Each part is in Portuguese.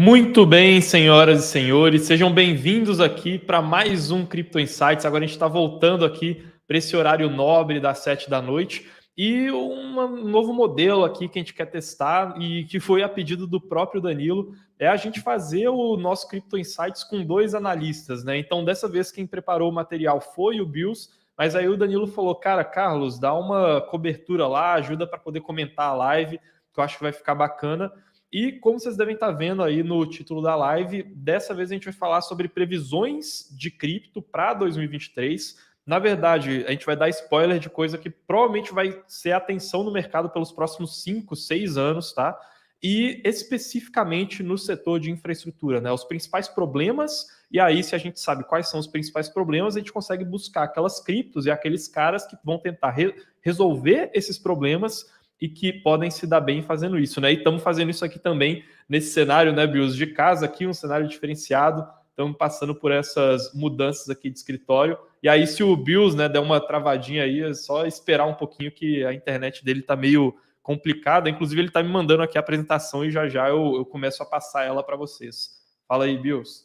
Muito bem, senhoras e senhores, sejam bem-vindos aqui para mais um Crypto Insights. Agora a gente está voltando aqui para esse horário nobre das 7 da noite e um novo modelo aqui que a gente quer testar e que foi a pedido do próprio Danilo, é a gente fazer o nosso Crypto Insights com dois analistas, né? Então, dessa vez, quem preparou o material foi o Bills, mas aí o Danilo falou, cara, Carlos, dá uma cobertura lá, ajuda para poder comentar a live, que eu acho que vai ficar bacana. E como vocês devem estar vendo aí no título da live, dessa vez a gente vai falar sobre previsões de cripto para 2023. Na verdade, a gente vai dar spoiler de coisa que provavelmente vai ser atenção no mercado pelos próximos 5, 6 anos, tá? E especificamente no setor de infraestrutura, né? Os principais problemas, e aí, se a gente sabe quais são os principais problemas, a gente consegue buscar aquelas criptos e aqueles caras que vão tentar resolver esses problemas e que podem se dar bem fazendo isso, né? E estamos fazendo isso aqui também nesse cenário, né, Bills, de casa aqui, um cenário diferenciado. Estamos passando por essas mudanças aqui de escritório. E aí, se o Bills, né, der uma travadinha aí, é só esperar um pouquinho que a internet dele está meio complicada. Inclusive, ele está me mandando aqui a apresentação e já eu começo a passar ela para vocês. Fala aí, Bills.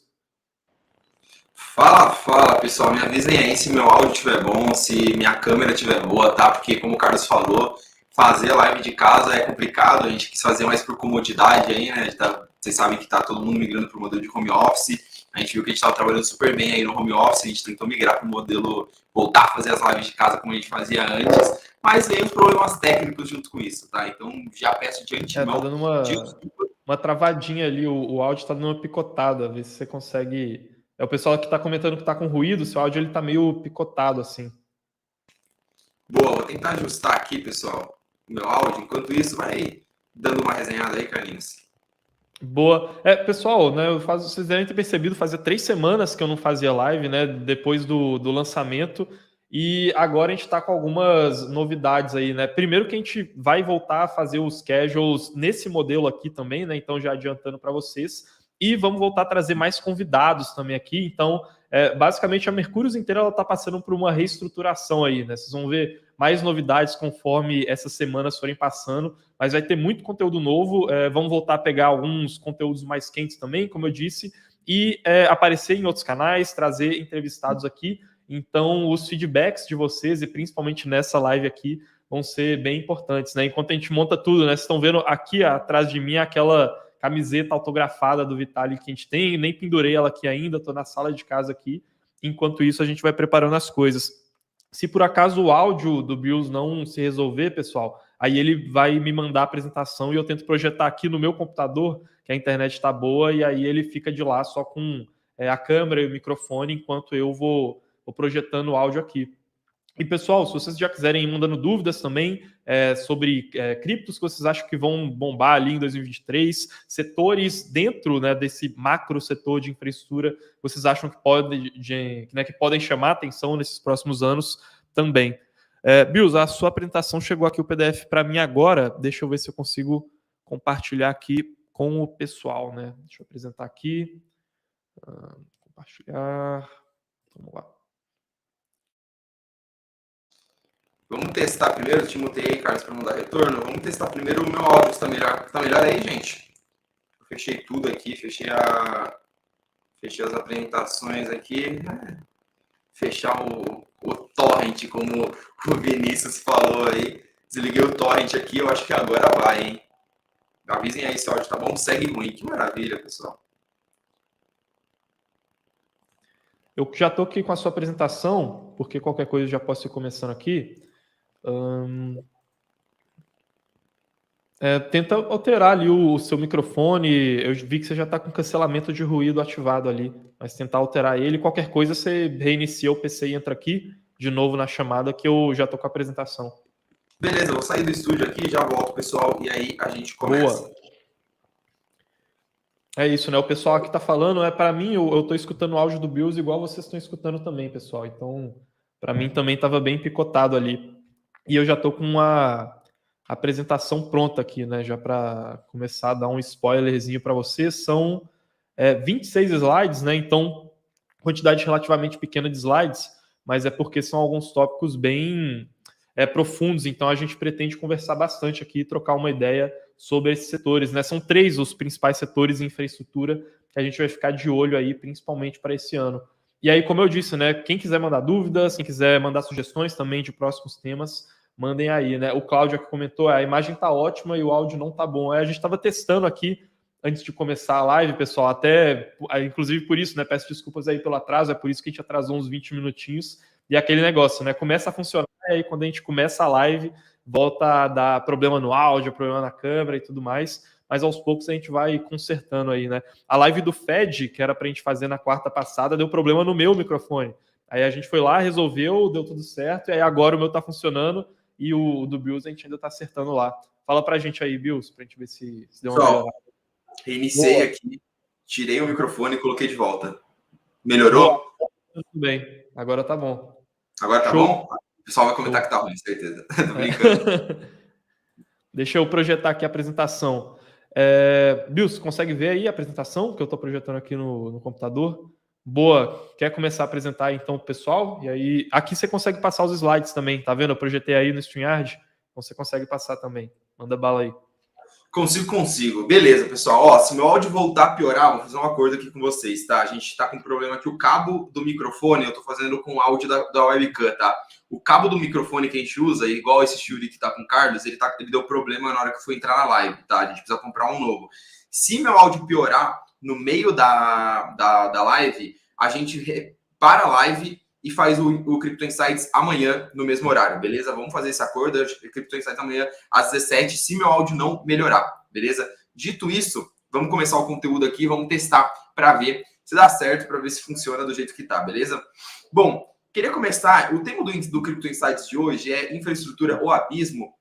Fala, pessoal. Me avisem aí se meu áudio estiver bom, se minha câmera estiver boa, tá? Porque, como o Carlos falou, fazer live de casa é complicado. A gente quis fazer mais por comodidade aí, né? Vocês sabem que tá todo mundo migrando para o modelo de home office. A gente viu que a gente estava trabalhando super bem aí no home office. A gente tentou migrar para o modelo, voltar a fazer as lives de casa como a gente fazia antes. Mas veio os problemas técnicos junto com isso, tá? Então, já peço de antemão. Tá dando uma travadinha ali, o áudio tá dando uma picotada. Vê se você consegue. É o pessoal que tá comentando que tá com ruído, seu áudio ele tá meio picotado assim. Boa, vou tentar ajustar aqui, pessoal, o meu áudio. Enquanto isso, vai dando uma resenhada aí, Carlinhos. Boa. Pessoal, né, vocês devem ter percebido, fazia 3 semanas que eu não fazia live, né, depois do lançamento, e agora a gente está com algumas novidades aí, né. Primeiro que a gente vai voltar a fazer os casuals nesse modelo aqui também, né, então já adiantando para vocês, e vamos voltar a trazer mais convidados também aqui, então, basicamente a Mercúrios inteira está passando por uma reestruturação aí, né, vocês vão ver mais novidades conforme essas semanas forem passando, mas vai ter muito conteúdo novo, vamos voltar a pegar alguns conteúdos mais quentes também, como eu disse, e aparecer em outros canais, trazer entrevistados aqui. Então, os feedbacks de vocês, e principalmente nessa live aqui, vão ser bem importantes, né? Enquanto a gente monta tudo, né? Vocês estão vendo aqui atrás de mim aquela camiseta autografada do Vitalik que a gente tem, nem pendurei ela aqui ainda, estou na sala de casa aqui. Enquanto isso, a gente vai preparando as coisas. Se por acaso o áudio do Bills não se resolver, pessoal, aí ele vai me mandar a apresentação e eu tento projetar aqui no meu computador, que a internet está boa, e aí ele fica de lá só com a câmera e o microfone, enquanto eu vou projetando o áudio aqui. E, pessoal, se vocês já quiserem ir mandando dúvidas também sobre criptos que vocês acham que vão bombar ali em 2023, setores dentro, né, desse macro setor de infraestrutura, vocês acham que podem chamar atenção nesses próximos anos também. Bills, a sua apresentação chegou aqui o PDF para mim agora. Deixa eu ver se eu consigo compartilhar aqui com o pessoal, né? Deixa eu apresentar aqui. Compartilhar. Vamos lá. Vamos testar primeiro, te mutei aí, Carlos, para não dar retorno. Vamos testar primeiro o meu áudio, está melhor. Tá melhor aí, gente? Eu fechei tudo aqui, fechei as apresentações aqui. Fechar o torrent, como o Vinícius falou aí. Desliguei o torrent aqui, eu acho que agora vai, hein? Avisem aí se o áudio tá bom, segue ruim. Que maravilha, pessoal. Eu já estou aqui com a sua apresentação, porque qualquer coisa eu já posso ir começando aqui. Tenta alterar ali o seu microfone. Eu vi que você já está com cancelamento de ruído ativado ali, mas tentar alterar ele. Qualquer coisa, você reinicia o PC e entra aqui de novo na chamada, que eu já estou com a apresentação. Beleza, eu vou sair do estúdio aqui, já volto, pessoal, e aí a gente começa. Boa. É isso, né? O pessoal aqui está falando, para mim, eu estou escutando o áudio do Bills igual vocês estão escutando também, pessoal. Então, para mim também estava bem picotado ali. E eu já estou com uma apresentação pronta aqui, né? Já para começar a dar um spoilerzinho para vocês. São 26 slides, né? Então, quantidade relativamente pequena de slides, mas é porque são alguns tópicos bem profundos. Então, a gente pretende conversar bastante aqui, trocar uma ideia sobre esses setores, né? São 3 os principais setores em infraestrutura que a gente vai ficar de olho aí, principalmente para esse ano. E aí, como eu disse, né? Quem quiser mandar dúvidas, quem quiser mandar sugestões também de próximos temas, mandem aí, né? O Cláudio aqui comentou, a imagem tá ótima e o áudio não tá bom. A gente estava testando aqui antes de começar a live, pessoal, até, inclusive por isso, né? Peço desculpas aí pelo atraso, é por isso que a gente atrasou uns 20 minutinhos. E aquele negócio, né? Começa a funcionar, e aí quando a gente começa a live, volta a dar problema no áudio, problema na câmera e tudo mais, mas aos poucos a gente vai consertando aí, né? A live do Fed, que era pra gente fazer na quarta passada, deu problema no meu microfone. Aí a gente foi lá, resolveu, deu tudo certo, e aí agora o meu tá funcionando, e o do Bills a gente ainda tá acertando lá. Fala pra gente aí, Bills, pra gente ver se deu uma melhorada. Reiniciei aqui, tirei o microfone e coloquei de volta. Melhorou? Boa. Tudo bem, agora tá bom. Agora tá Show. bom? O pessoal vai comentar que tá ruim, certeza. Tô brincando. Deixa eu projetar aqui a apresentação. Bills, consegue ver aí a apresentação que eu estou projetando aqui no computador? Boa. Quer começar a apresentar então o pessoal? E aí, aqui você consegue passar os slides também, tá vendo? Eu projetei aí no StreamYard, então você consegue passar também. Manda bala aí. Consigo. Beleza, pessoal. Ó, se meu áudio voltar a piorar, vou fazer um acordo aqui com vocês, tá? A gente tá com um problema que o cabo do microfone, eu tô fazendo com o áudio da webcam, tá? O cabo do microfone que a gente usa, igual esse Shuri que tá com o Carlos, ele deu problema na hora que foi entrar na live, tá? A gente precisa comprar um novo. Se meu áudio piorar no meio da live, a gente para a live e faz o Crypto Insights amanhã no mesmo horário, beleza? Vamos fazer esse acordo, Crypto Insights amanhã às 17, se meu áudio não melhorar, beleza? Dito isso, vamos começar o conteúdo aqui, vamos testar para ver se dá certo, para ver se funciona do jeito que tá, beleza? Bom, queria começar, o tema do Crypto Insights de hoje é infraestrutura ou abismo.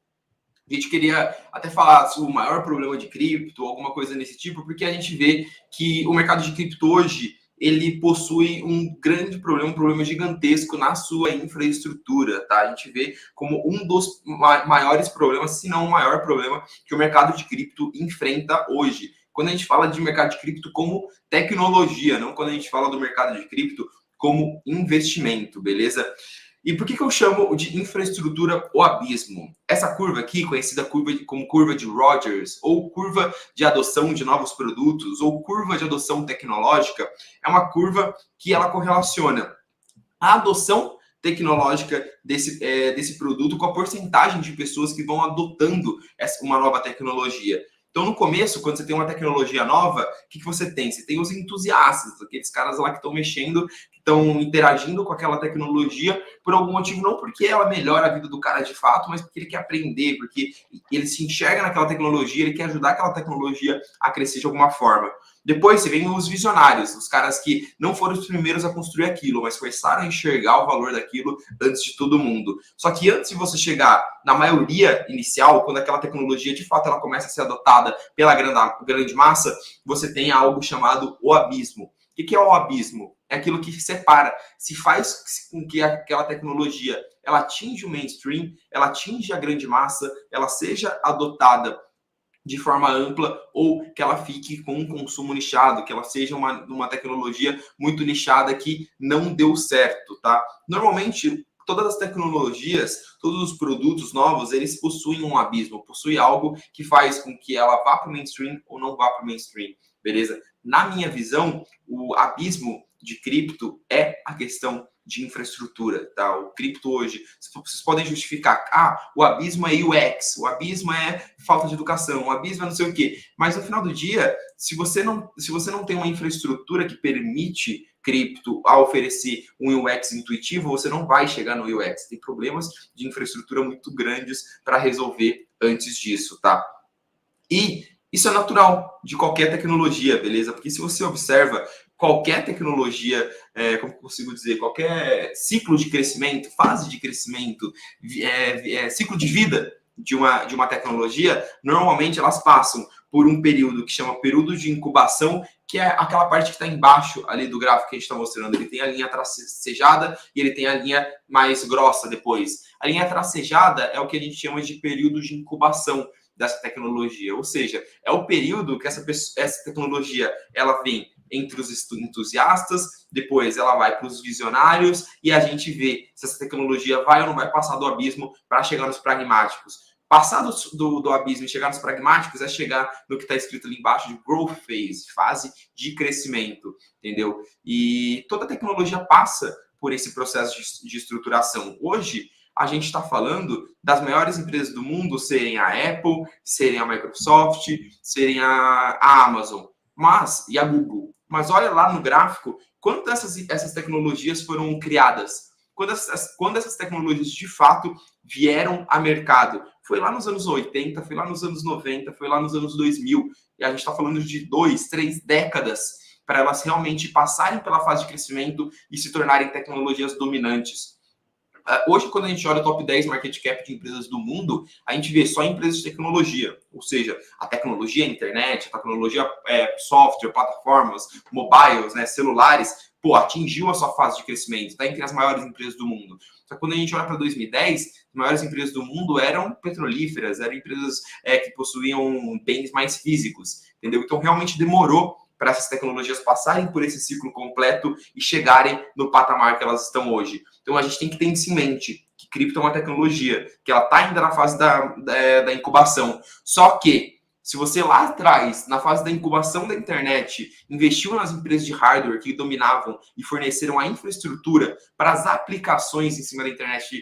A gente queria até falar sobre o maior problema de cripto, alguma coisa nesse tipo, porque a gente vê que o mercado de cripto hoje ele possui um grande problema, um problema gigantesco na sua infraestrutura, tá? A gente vê como um dos maiores problemas, se não o maior problema que o mercado de cripto enfrenta hoje. Quando a gente fala de mercado de cripto como tecnologia, não quando a gente fala do mercado de cripto como investimento, beleza? E por que eu chamo de infraestrutura o abismo? Essa curva aqui, conhecida como curva de Rogers, ou curva de adoção de novos produtos, ou curva de adoção tecnológica, é uma curva que ela correlaciona a adoção tecnológica desse produto com a porcentagem de pessoas que vão adotando uma nova tecnologia. Então, no começo, quando você tem uma tecnologia nova, o que você tem? Você tem os entusiastas, aqueles caras lá que estão mexendo, que estão interagindo com aquela tecnologia por algum motivo, não porque ela melhora a vida do cara de fato, mas porque ele quer aprender, porque ele se enxerga naquela tecnologia, ele quer ajudar aquela tecnologia a crescer de alguma forma. Depois você vem os visionários, os caras que não foram os primeiros a construir aquilo, mas começaram a enxergar o valor daquilo antes de todo mundo. Só que antes de você chegar na maioria inicial, quando aquela tecnologia de fato ela começa a ser adotada pela grande massa, você tem algo chamado o abismo. O que é o abismo? É aquilo que separa, se faz com que aquela tecnologia ela atinja o mainstream, ela atinja a grande massa, ela seja adotada de forma ampla ou que ela fique com um consumo nichado, que ela seja uma tecnologia muito nichada que não deu certo, tá? Normalmente, todas as tecnologias, todos os produtos novos, eles possuem um abismo, possuem algo que faz com que ela vá para o mainstream ou não vá para o mainstream, beleza? Na minha visão, o abismo de cripto é a questão de infraestrutura, tá? O cripto hoje, vocês podem justificar, o abismo é UX, o abismo é falta de educação, o abismo é não sei o quê, mas no final do dia, se você não tem uma infraestrutura que permite cripto a oferecer um UX intuitivo, você não vai chegar no UX. Tem problemas de infraestrutura muito grandes para resolver antes disso, tá? E isso é natural de qualquer tecnologia, beleza? Porque se você observa qualquer tecnologia, como eu consigo dizer, qualquer ciclo de crescimento, fase de crescimento, ciclo de vida de uma tecnologia, normalmente elas passam por um período que chama período de incubação, que é aquela parte que está embaixo ali do gráfico que a gente está mostrando. Ele tem a linha tracejada e ele tem a linha mais grossa depois. A linha tracejada é o que a gente chama de período de incubação dessa tecnologia, ou seja, é o período que essa tecnologia ela vem entre os entusiastas, depois ela vai para os visionários e a gente vê se essa tecnologia vai ou não vai passar do abismo para chegar nos pragmáticos. Passar do abismo e chegar nos pragmáticos é chegar no que está escrito ali embaixo de growth phase, fase de crescimento, entendeu? E toda tecnologia passa por esse processo de estruturação. Hoje, a gente está falando das maiores empresas do mundo serem a Apple, serem a Microsoft, serem a Amazon, e a Google. Mas olha lá no gráfico, quando essas tecnologias foram criadas, quando essas tecnologias de fato vieram a mercado. Foi lá nos anos 80, foi lá nos anos 90, foi lá nos anos 2000. E a gente está falando de 2, 3 décadas para elas realmente passarem pela fase de crescimento e se tornarem tecnologias dominantes. Hoje, quando a gente olha o top 10 market cap de empresas do mundo, a gente vê só empresas de tecnologia, ou seja, a tecnologia, a internet, a tecnologia, software, plataformas, mobiles, né, celulares, atingiu a sua fase de crescimento, está entre as maiores empresas do mundo. Só que quando a gente olha para 2010, as maiores empresas do mundo eram petrolíferas, eram empresas que possuíam bens mais físicos, entendeu? Então, realmente demorou para essas tecnologias passarem por esse ciclo completo e chegarem no patamar que elas estão hoje. Então, a gente tem que ter isso em mente, que cripto é uma tecnologia, que ela está ainda na fase da incubação. Só que, se você lá atrás, na fase da incubação da internet, investiu nas empresas de hardware que dominavam e forneceram a infraestrutura para as aplicações em cima da internet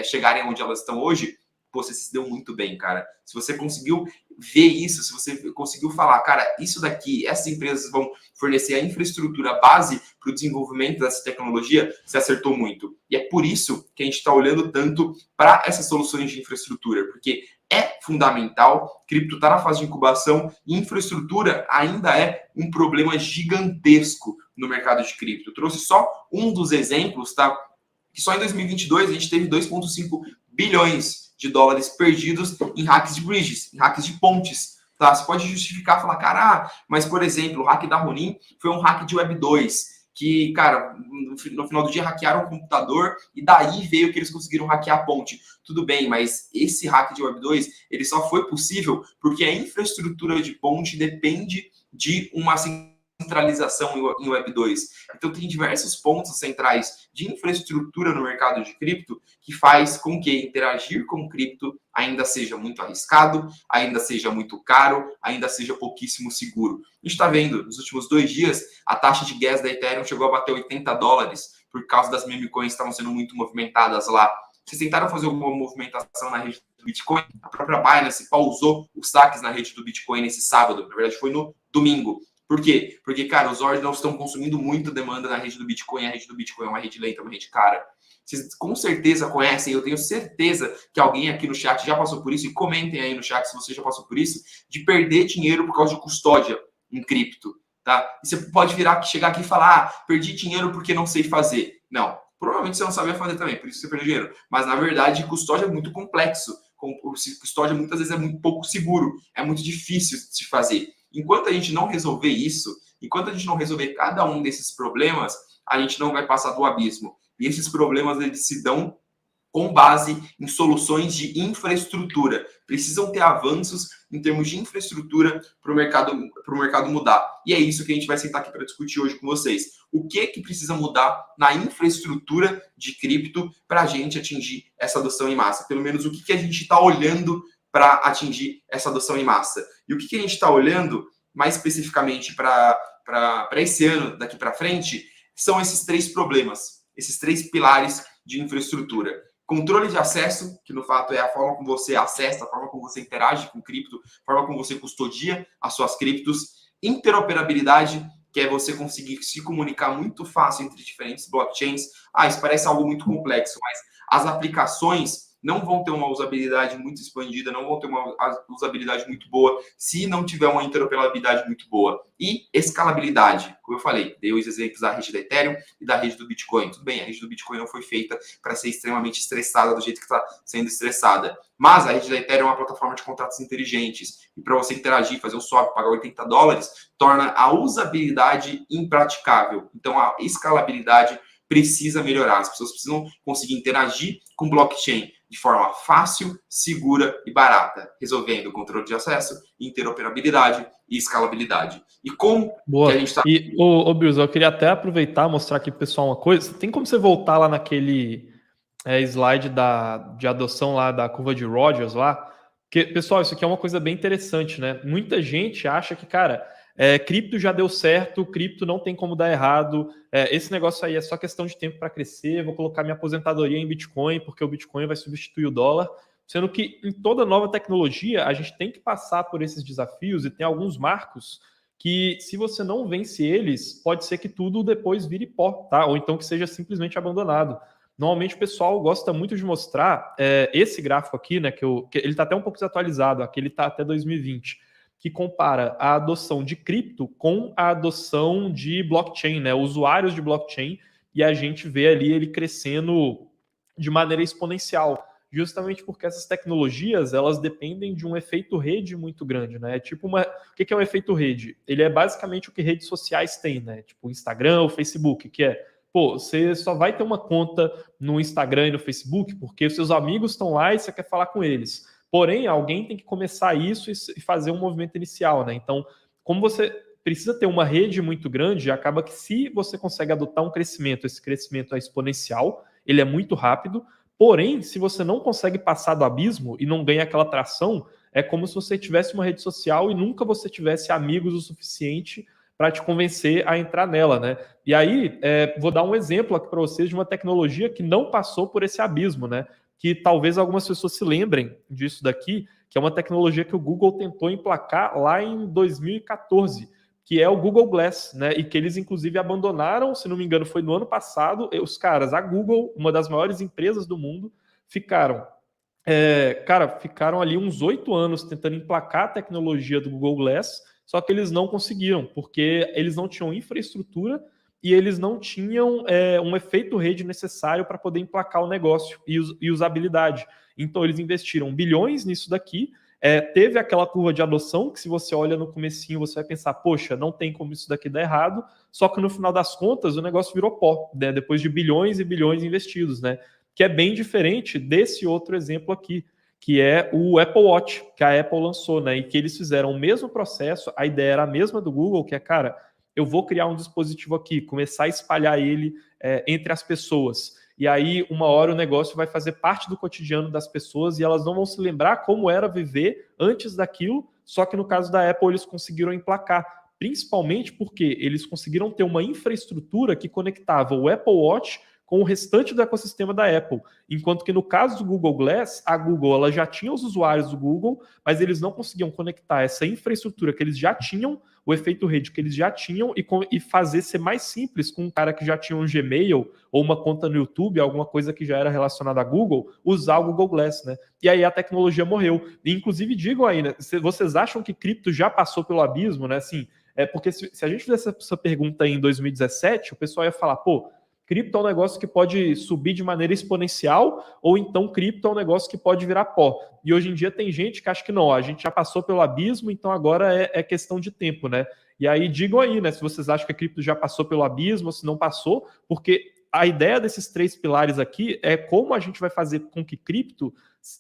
chegarem onde elas estão hoje, você se deu muito bem, cara. Se você conseguiu ver isso, se você conseguiu falar, cara, isso daqui, essas empresas vão fornecer a infraestrutura base para o desenvolvimento dessa tecnologia, você acertou muito. E é por isso que a gente está olhando tanto para essas soluções de infraestrutura, porque é fundamental, cripto está na fase de incubação e infraestrutura ainda é um problema gigantesco no mercado de cripto. Eu trouxe só um dos exemplos, tá? Que só em 2022 a gente teve 2,5 bilhões de dólares perdidos em hacks de bridges, em hacks de pontes. Tá? Você pode justificar, falar, cara, mas, por exemplo, o hack da Ronin foi um hack de Web 2, que, cara, no final do dia hackearam o computador e daí veio que eles conseguiram hackear a ponte. Tudo bem, mas esse hack de Web 2, ele só foi possível porque a infraestrutura de ponte depende de uma centralização em Web 2. Então, tem diversos pontos centrais de infraestrutura no mercado de cripto que faz com que interagir com cripto ainda seja muito arriscado, ainda seja muito caro, ainda seja pouquíssimo seguro. A gente está vendo, nos últimos 2 dias, a taxa de gas da Ethereum chegou a bater $80 por causa das meme coins que estavam sendo muito movimentadas lá. Vocês tentaram fazer alguma movimentação na rede do Bitcoin? A própria Binance pausou os saques na rede do Bitcoin nesse sábado. Na verdade, foi no domingo. Por quê? Porque, cara, os ordens estão consumindo muito demanda na rede do Bitcoin. A rede do Bitcoin é uma rede lenta, uma rede cara. Vocês com certeza conhecem, eu tenho certeza que alguém aqui no chat já passou por isso, e comentem aí no chat se você já passou por isso, de perder dinheiro por causa de custódia em cripto, tá? E você pode chegar aqui e falar, perdi dinheiro porque não sei fazer. Não, provavelmente você não sabia fazer também, por isso você perdeu dinheiro. Mas, na verdade, custódia é muito complexo. Custódia, muitas vezes, é muito pouco seguro, é muito difícil de se fazer. Enquanto a gente não resolver isso, enquanto a gente não resolver cada um desses problemas, a gente não vai passar do abismo. E esses problemas, eles se dão com base em soluções de infraestrutura. Precisam ter avanços em termos de infraestrutura para o mercado mudar. E é isso que a gente vai sentar aqui para discutir hoje com vocês. O que precisa mudar na infraestrutura de cripto para a gente atingir essa adoção em massa? Pelo menos o que a gente está olhando para atingir essa adoção em massa. E o que a gente está olhando, mais especificamente para esse ano, daqui para frente, são esses 3 problemas, esses 3 pilares de infraestrutura. Controle de acesso, que no fato é a forma como você acessa, a forma como você interage com cripto, a forma como você custodia as suas criptos. Interoperabilidade, que é você conseguir se comunicar muito fácil entre diferentes blockchains. Isso parece algo muito complexo, mas as aplicações não vão ter uma usabilidade muito expandida, não vão ter uma usabilidade muito boa se não tiver uma interoperabilidade muito boa. E escalabilidade, como eu falei, dei os exemplos da rede da Ethereum e da rede do Bitcoin. Tudo bem, a rede do Bitcoin não foi feita para ser extremamente estressada do jeito que está sendo estressada, mas a rede da Ethereum é uma plataforma de contratos inteligentes e para você interagir, fazer um swap, pagar $80, torna a usabilidade impraticável. Então, a escalabilidade precisa melhorar. As pessoas precisam conseguir interagir com blockchain de forma fácil, segura e barata, resolvendo controle de acesso, interoperabilidade e escalabilidade. E como Boa. que a gente está... E, Bills, eu queria até aproveitar e mostrar aqui pro pessoal uma coisa. Tem como você voltar lá naquele slide de adoção lá da curva de Rogers lá. Porque, pessoal, isso aqui é uma coisa bem interessante, né? Muita gente acha que, cara, cripto já deu certo, cripto não tem como dar errado, esse negócio aí é só questão de tempo para crescer, vou colocar minha aposentadoria em Bitcoin, porque o Bitcoin vai substituir o dólar. Sendo que em toda nova tecnologia, a gente tem que passar por esses desafios e tem alguns marcos que, se você não vence eles, pode ser que tudo depois vire pó, tá? Ou então que seja simplesmente abandonado. Normalmente o pessoal gosta muito de mostrar esse gráfico aqui, né? Que ele está até um pouco desatualizado, aqui ele está até 2020, que compara a adoção de cripto com a adoção de blockchain, né? Usuários de blockchain, e a gente vê ali ele crescendo de maneira exponencial, justamente porque essas tecnologias elas dependem de um efeito rede muito grande, né? Tipo o que é um efeito rede? Ele é basicamente o que redes sociais têm, né? Tipo o Instagram, o Facebook, que é, pô, você só vai ter uma conta no Instagram e no Facebook porque os seus amigos estão lá e você quer falar com eles. Porém, alguém tem que começar isso e fazer um movimento inicial, né? Então, como você precisa ter uma rede muito grande, acaba que se você consegue adotar um crescimento, esse crescimento é exponencial, ele é muito rápido. Porém, se você não consegue passar do abismo e não ganha aquela tração, é como se você tivesse uma rede social e nunca você tivesse amigos o suficiente para te convencer a entrar nela, né? E aí, vou dar um exemplo aqui para vocês de uma tecnologia que não passou por esse abismo, né? Que talvez algumas pessoas se lembrem disso daqui, que é uma tecnologia que o Google tentou emplacar lá em 2014, que é o Google Glass, né? E que eles, inclusive, abandonaram, se não me engano, foi no ano passado. Os caras, a Google, uma das maiores empresas do mundo, ficaram ali uns 8 anos tentando emplacar a tecnologia do Google Glass, só que eles não conseguiram, porque eles não tinham infraestrutura e eles não tinham um efeito rede necessário para poder emplacar o negócio e usabilidade. Então, eles investiram bilhões nisso daqui, teve aquela curva de adoção, que se você olha no comecinho, você vai pensar, poxa, não tem como isso daqui dar errado, só que no final das contas, o negócio virou pó, né? Depois de bilhões e bilhões investidos, né? Que é bem diferente desse outro exemplo aqui, que é o Apple Watch, que a Apple lançou, né? E que eles fizeram o mesmo processo, a ideia era a mesma do Google, que é, cara, eu vou criar um dispositivo aqui, começar a espalhar ele entre as pessoas. E aí, uma hora o negócio vai fazer parte do cotidiano das pessoas e elas não vão se lembrar como era viver antes daquilo, só que no caso da Apple eles conseguiram emplacar, principalmente porque eles conseguiram ter uma infraestrutura que conectava o Apple Watch com o restante do ecossistema da Apple. Enquanto que no caso do Google Glass, a Google ela já tinha os usuários do Google, mas eles não conseguiam conectar essa infraestrutura que eles já tinham, o efeito rede que eles já tinham, e fazer ser mais simples com um cara que já tinha um Gmail ou uma conta no YouTube, alguma coisa que já era relacionada a Google, usar o Google Glass, né? E aí a tecnologia morreu. E, inclusive, digam aí, né, vocês acham que cripto já passou pelo abismo, né? Assim, porque se a gente fizesse essa pergunta aí em 2017, o pessoal ia falar, pô, cripto é um negócio que pode subir de maneira exponencial, ou então cripto é um negócio que pode virar pó. E hoje em dia tem gente que acha que não, a gente já passou pelo abismo, então agora é questão de tempo, né? E aí digam aí, né, se vocês acham que a cripto já passou pelo abismo, ou se não passou, porque a ideia desses 3 pilares aqui é como a gente vai fazer com que cripto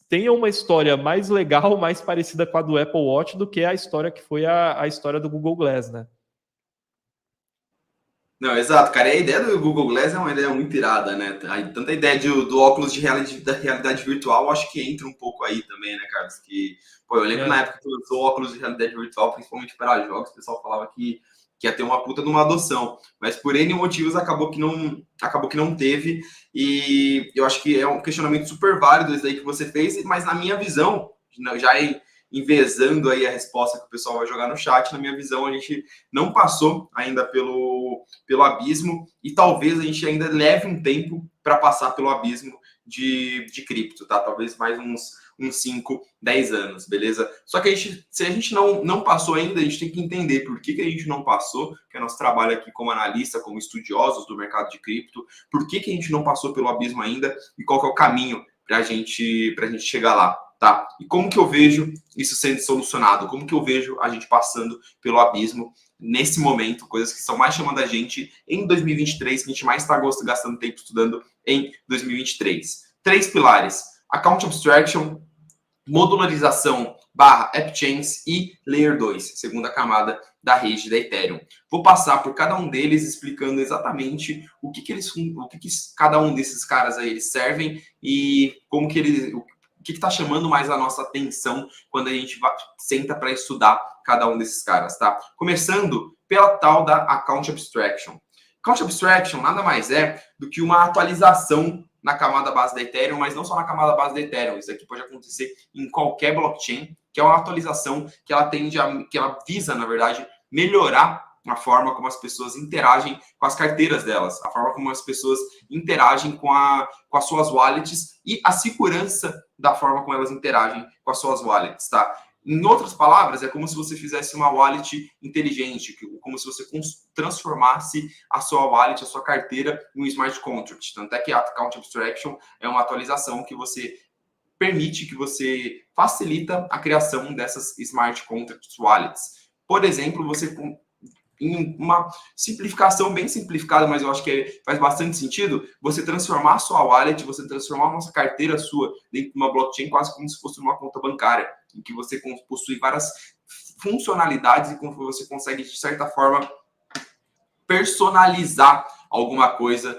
tenha uma história mais legal, mais parecida com a do Apple Watch do que a história que foi a história do Google Glass, né? Não, exato, cara. E a ideia do Google Glass é uma ideia muito irada, né? Tanta ideia do óculos da realidade virtual, acho que entra um pouco aí também, né, Carlos? Que, pô, eu lembro na época que lançou o óculos de realidade virtual, principalmente para jogos, o pessoal falava que ia ter uma puta de uma adoção. Mas por N motivos acabou que não teve. E eu acho que é um questionamento super válido esse aí que você fez, mas na minha visão, já envezando aí a resposta que o pessoal vai jogar no chat, na minha visão, a gente não passou ainda pelo abismo e talvez a gente ainda leve um tempo para passar pelo abismo de cripto, tá? Talvez mais uns 5, 10 anos, beleza? Só que se a gente não passou ainda, a gente tem que entender por que a gente não passou, que é nosso trabalho aqui como analista, como estudiosos do mercado de cripto, por que a gente não passou pelo abismo ainda e qual que é o caminho para a gente chegar lá. Tá? E como que eu vejo isso sendo solucionado? Como que eu vejo a gente passando pelo abismo nesse momento? Coisas que estão mais chamando a gente em 2023, que a gente mais está gastando tempo estudando em 2023. 3 pilares: Account Abstraction, modularização AppChains e Layer 2, segunda camada da rede da Ethereum. Vou passar por cada um deles explicando exatamente o que cada um desses caras aí eles servem e como que eles, o que está chamando mais a nossa atenção quando a gente senta para estudar cada um desses caras, tá? Começando pela tal da Account Abstraction. Account Abstraction nada mais é do que uma atualização na camada base da Ethereum, mas não só na camada base da Ethereum. Isso aqui pode acontecer em qualquer blockchain, que é uma atualização que ela que ela visa, na verdade, melhorar a forma como as pessoas interagem com as carteiras delas, a forma como as pessoas interagem com as suas wallets e a segurança da forma como elas interagem com as suas wallets, tá? Em outras palavras, é como se você fizesse uma wallet inteligente, como se você transformasse a sua wallet, a sua carteira, em um smart contract. Tanto é que a Account Abstraction é uma atualização que você permite, que você facilita a criação dessas smart contract wallets. Por exemplo, você, em uma simplificação bem simplificada, mas eu acho que faz bastante sentido, você transformar a sua wallet, você transformar a nossa carteira sua dentro de uma blockchain quase como se fosse uma conta bancária, em que você possui várias funcionalidades e como você consegue, de certa forma, personalizar alguma coisa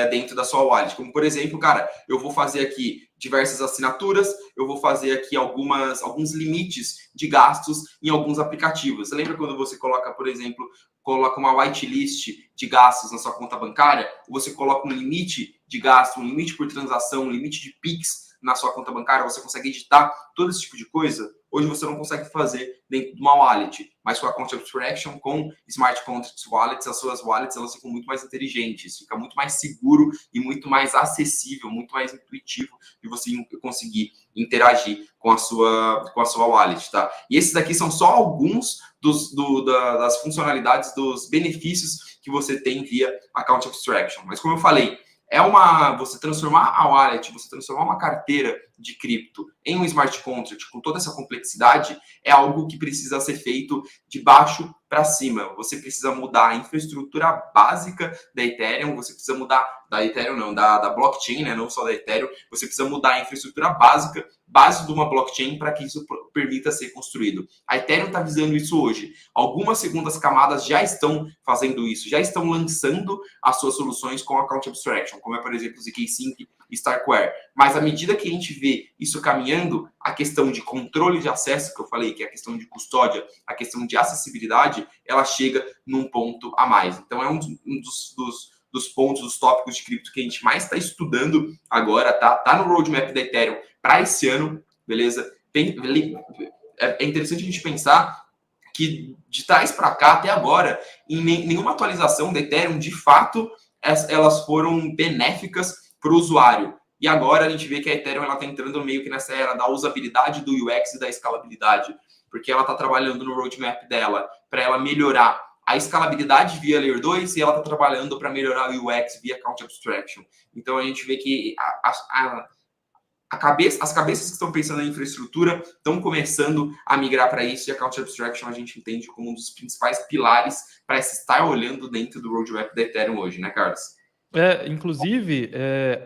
dentro da sua wallet. Como, por exemplo, cara, eu vou fazer aqui diversas assinaturas, eu vou fazer aqui alguns limites de gastos em alguns aplicativos. Você lembra quando você coloca, por exemplo, uma whitelist de gastos na sua conta bancária? Ou você coloca um limite de gasto, um limite por transação, um limite de Pix na sua conta bancária, você consegue editar todo esse tipo de coisa? Hoje você não consegue fazer dentro de uma wallet, mas com a Account Abstraction, com Smart Contracts Wallets, as suas wallets elas ficam muito mais inteligentes, fica muito mais seguro e muito mais acessível, muito mais intuitivo de você conseguir interagir com a sua wallet, tá? E esses aqui são só alguns das funcionalidades, dos benefícios que você tem via Account Abstraction. Mas como eu falei, você transformar a wallet, você transformar uma carteira de cripto em um smart contract com toda essa complexidade é algo que precisa ser feito de baixo para cima. Você precisa mudar a infraestrutura básica da Ethereum, você precisa mudar da Ethereum não, da blockchain, né, não só da Ethereum, você precisa mudar a infraestrutura base de uma blockchain para que isso permita ser construído. A Ethereum está visando isso hoje. Algumas segundas camadas já estão fazendo isso, já estão lançando as suas soluções com Account Abstraction, como é, por exemplo, o zk-Sync e Starkware. Mas à medida que a gente vê isso caminhando, a questão de controle de acesso, que eu falei, que é a questão de custódia, a questão de acessibilidade, ela chega num ponto a mais. Então, é um dos pontos, dos tópicos de cripto que a gente mais está estudando agora, tá no roadmap da Ethereum para esse ano, beleza? É interessante a gente pensar que de trás para cá, até agora, em nenhuma atualização da Ethereum, de fato, elas foram benéficas para o usuário. E agora a gente vê que a Ethereum está entrando meio que nessa era da usabilidade, do UX e da escalabilidade, porque ela está trabalhando no roadmap dela para ela melhorar a escalabilidade via Layer 2 e ela está trabalhando para melhorar o UX via Account Abstraction. Então a gente vê que as cabeças que estão pensando em infraestrutura estão começando a migrar para isso, e a Account Abstraction a gente entende como um dos principais pilares para se estar olhando dentro do roadmap da Ethereum hoje, né, Carlos? Inclusive,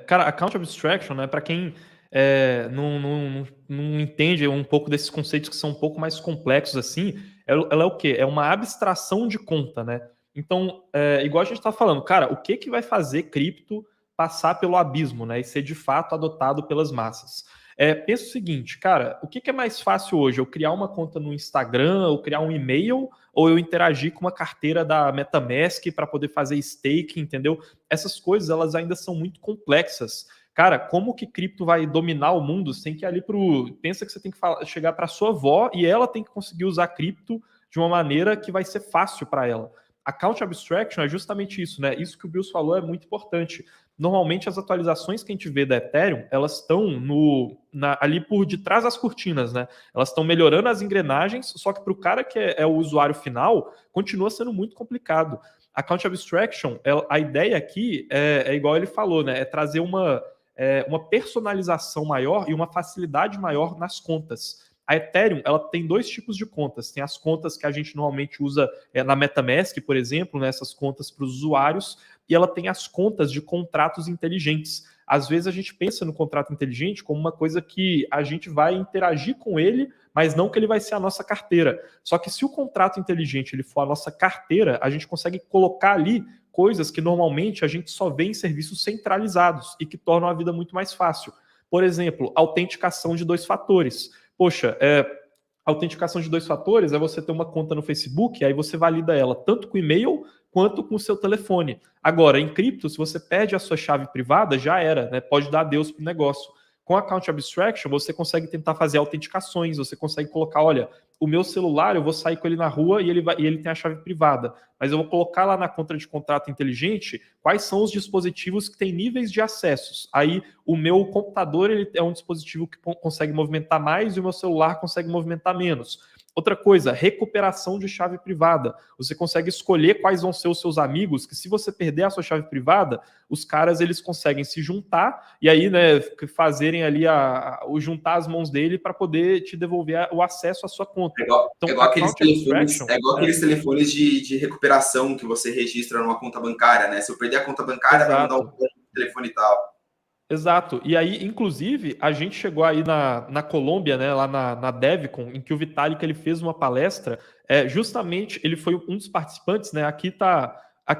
cara, Account Abstraction, né, para quem não entende um pouco desses conceitos que são um pouco mais complexos assim, ela é o quê? É uma abstração de conta, né? Então, igual a gente está falando, cara, o que vai fazer cripto passar pelo abismo, né, e ser de fato adotado pelas massas? Pensa o seguinte, cara, o que é mais fácil hoje? Eu criar uma conta no Instagram, ou criar um e-mail, ou eu interagir com uma carteira da MetaMask para poder fazer stake, entendeu? Essas coisas, elas ainda são muito complexas. Cara, como que cripto vai dominar o mundo? Você tem que ir ali pensa que você tem que chegar para sua avó e ela tem que conseguir usar cripto de uma maneira que vai ser fácil para ela. Account Abstraction é justamente isso, né? Isso que o Bills falou é muito importante. Normalmente as atualizações que a gente vê da Ethereum, elas estão ali por detrás das cortinas, né? Elas estão melhorando as engrenagens, só que para o cara que é o usuário final, continua sendo muito complicado. Account Abstraction, a ideia aqui é igual ele falou, né? É trazer uma personalização maior e uma facilidade maior nas contas. A Ethereum, ela tem dois tipos de contas. Tem as contas que a gente normalmente usa na MetaMask, por exemplo, né, essas contas para os usuários, e ela tem as contas de contratos inteligentes. Às vezes a gente pensa no contrato inteligente como uma coisa que a gente vai interagir com ele, mas não que ele vai ser a nossa carteira. Só que se o contrato inteligente ele for a nossa carteira, a gente consegue colocar ali coisas que normalmente a gente só vê em serviços centralizados e que tornam a vida muito mais fácil. Por exemplo, autenticação de 2 fatores. Poxa, autenticação de 2 fatores é você ter uma conta no Facebook, aí você valida ela tanto com e-mail quanto com o seu telefone. Agora, em cripto, se você perde a sua chave privada, já era, né? Pode dar adeus para o negócio. Com Account Abstraction, você consegue tentar fazer autenticações, você consegue colocar, olha, o meu celular, eu vou sair com ele na rua e ele tem a chave privada, mas eu vou colocar lá na conta de contrato inteligente quais são os dispositivos que têm níveis de acessos. Aí, o meu computador ele é um dispositivo que consegue movimentar mais e o meu celular consegue movimentar menos. Outra coisa, recuperação de chave privada. Você consegue escolher quais vão ser os seus amigos, que se você perder a sua chave privada, os caras eles conseguem se juntar e aí, né, fazerem ali o juntar as mãos dele para poder te devolver o acesso à sua conta. Então, é igual aqueles telefones de recuperação que você registra numa conta bancária, né? Se eu perder a conta bancária, vai mandar um telefone e tal. Exato. E aí, inclusive, a gente chegou aí na Colômbia, né, lá na Devcon, em que o Vitalik ele fez uma palestra. Justamente, ele foi um dos participantes, né? Aqui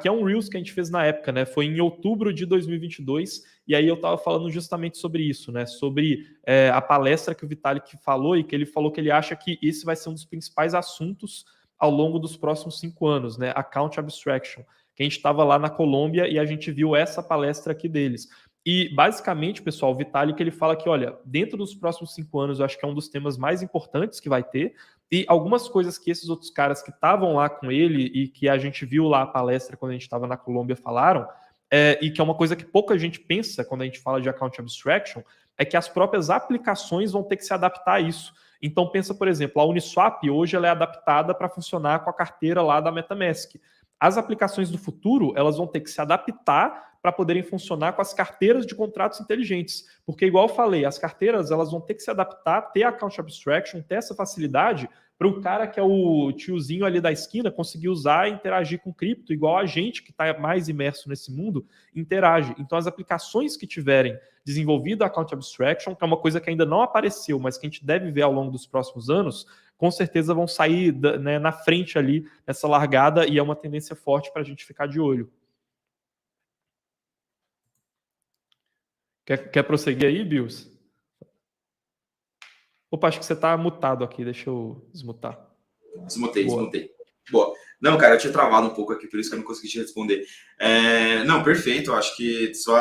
é um Reels que a gente fez na época, né? Foi em outubro de 2022. E aí eu estava falando justamente sobre isso, né? Sobre a palestra que o Vitalik falou e que ele falou que ele acha que esse vai ser um dos principais assuntos ao longo dos próximos 5 anos, né? Account Abstraction. Que a gente estava lá na Colômbia e a gente viu essa palestra aqui deles. E, basicamente, pessoal, o Vitalik ele fala que, olha, dentro dos próximos 5 anos, eu acho que é um dos temas mais importantes que vai ter, e algumas coisas que esses outros caras que estavam lá com ele e que a gente viu lá a palestra quando a gente estava na Colômbia falaram, e que é uma coisa que pouca gente pensa quando a gente fala de Account Abstraction, é que as próprias aplicações vão ter que se adaptar a isso. Então, pensa, por exemplo, a Uniswap hoje ela é adaptada para funcionar com a carteira lá da MetaMask. As aplicações do futuro, elas vão ter que se adaptar para poderem funcionar com as carteiras de contratos inteligentes. Porque, igual eu falei, as carteiras elas vão ter que se adaptar, ter Account Abstraction, ter essa facilidade para o cara que é o tiozinho ali da esquina conseguir usar e interagir com cripto, igual a gente que está mais imerso nesse mundo, interage. Então, as aplicações que tiverem desenvolvido Account Abstraction, que é uma coisa que ainda não apareceu, mas que a gente deve ver ao longo dos próximos anos, com certeza vão sair, né, na frente ali nessa largada e é uma tendência forte para a gente ficar de olho. Quer prosseguir aí, Bills? Opa, acho que você está mutado aqui, deixa eu desmutar. Desmutei. Boa. Não, cara, eu tinha travado um pouco aqui, por isso que eu não consegui te responder. Não, perfeito, eu acho que seu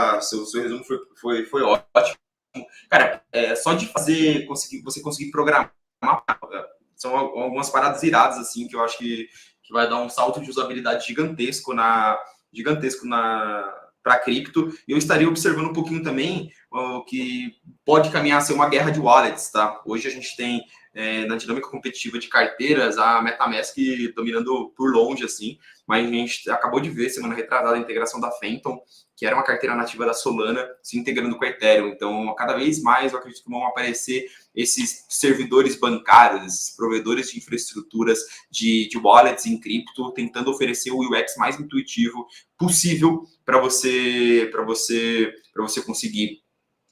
resumo foi ótimo. Cara, só de você conseguir programar, são algumas paradas iradas, assim, que eu acho que vai dar um salto de usabilidade gigantesco para cripto. E eu estaria observando um pouquinho também o que pode caminhar a ser uma guerra de wallets, tá? Hoje a gente tem, na dinâmica competitiva de carteiras, a MetaMask dominando por longe, assim, mas a gente acabou de ver, semana retrasada, a integração da Phantom, que era uma carteira nativa da Solana, se integrando com o Ethereum. Então, cada vez mais, eu acredito que vão aparecer esses servidores bancários, provedores de infraestruturas de wallets em cripto, tentando oferecer o UX mais intuitivo possível para você conseguir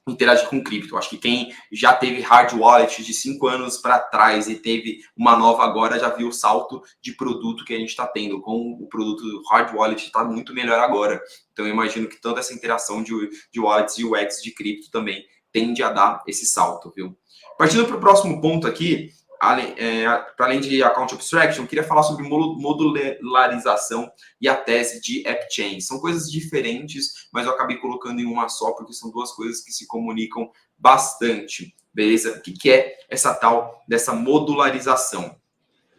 interagir com cripto. Acho que quem já teve hard wallet de 5 anos para trás e teve uma nova agora já viu o salto de produto que a gente está tendo. Com o produto hard wallet está muito melhor agora. Então eu imagino que toda essa interação de wallets e UX de cripto também tende a dar esse salto, viu? Partindo para o próximo ponto aqui, para além de Account Abstraction, eu queria falar sobre modularização e a tese de AppChain. São coisas diferentes, mas eu acabei colocando em uma só, porque são duas coisas que se comunicam bastante, beleza? O que é essa tal dessa modularização?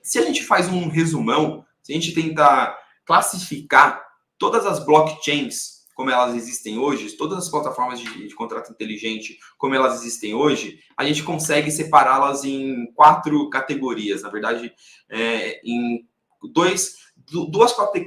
Se a gente faz um resumão, se a gente tentar classificar todas as blockchains como elas existem hoje, todas as plataformas de contrato inteligente como elas existem hoje, a gente consegue separá-las em 4 categorias. Na verdade, em duas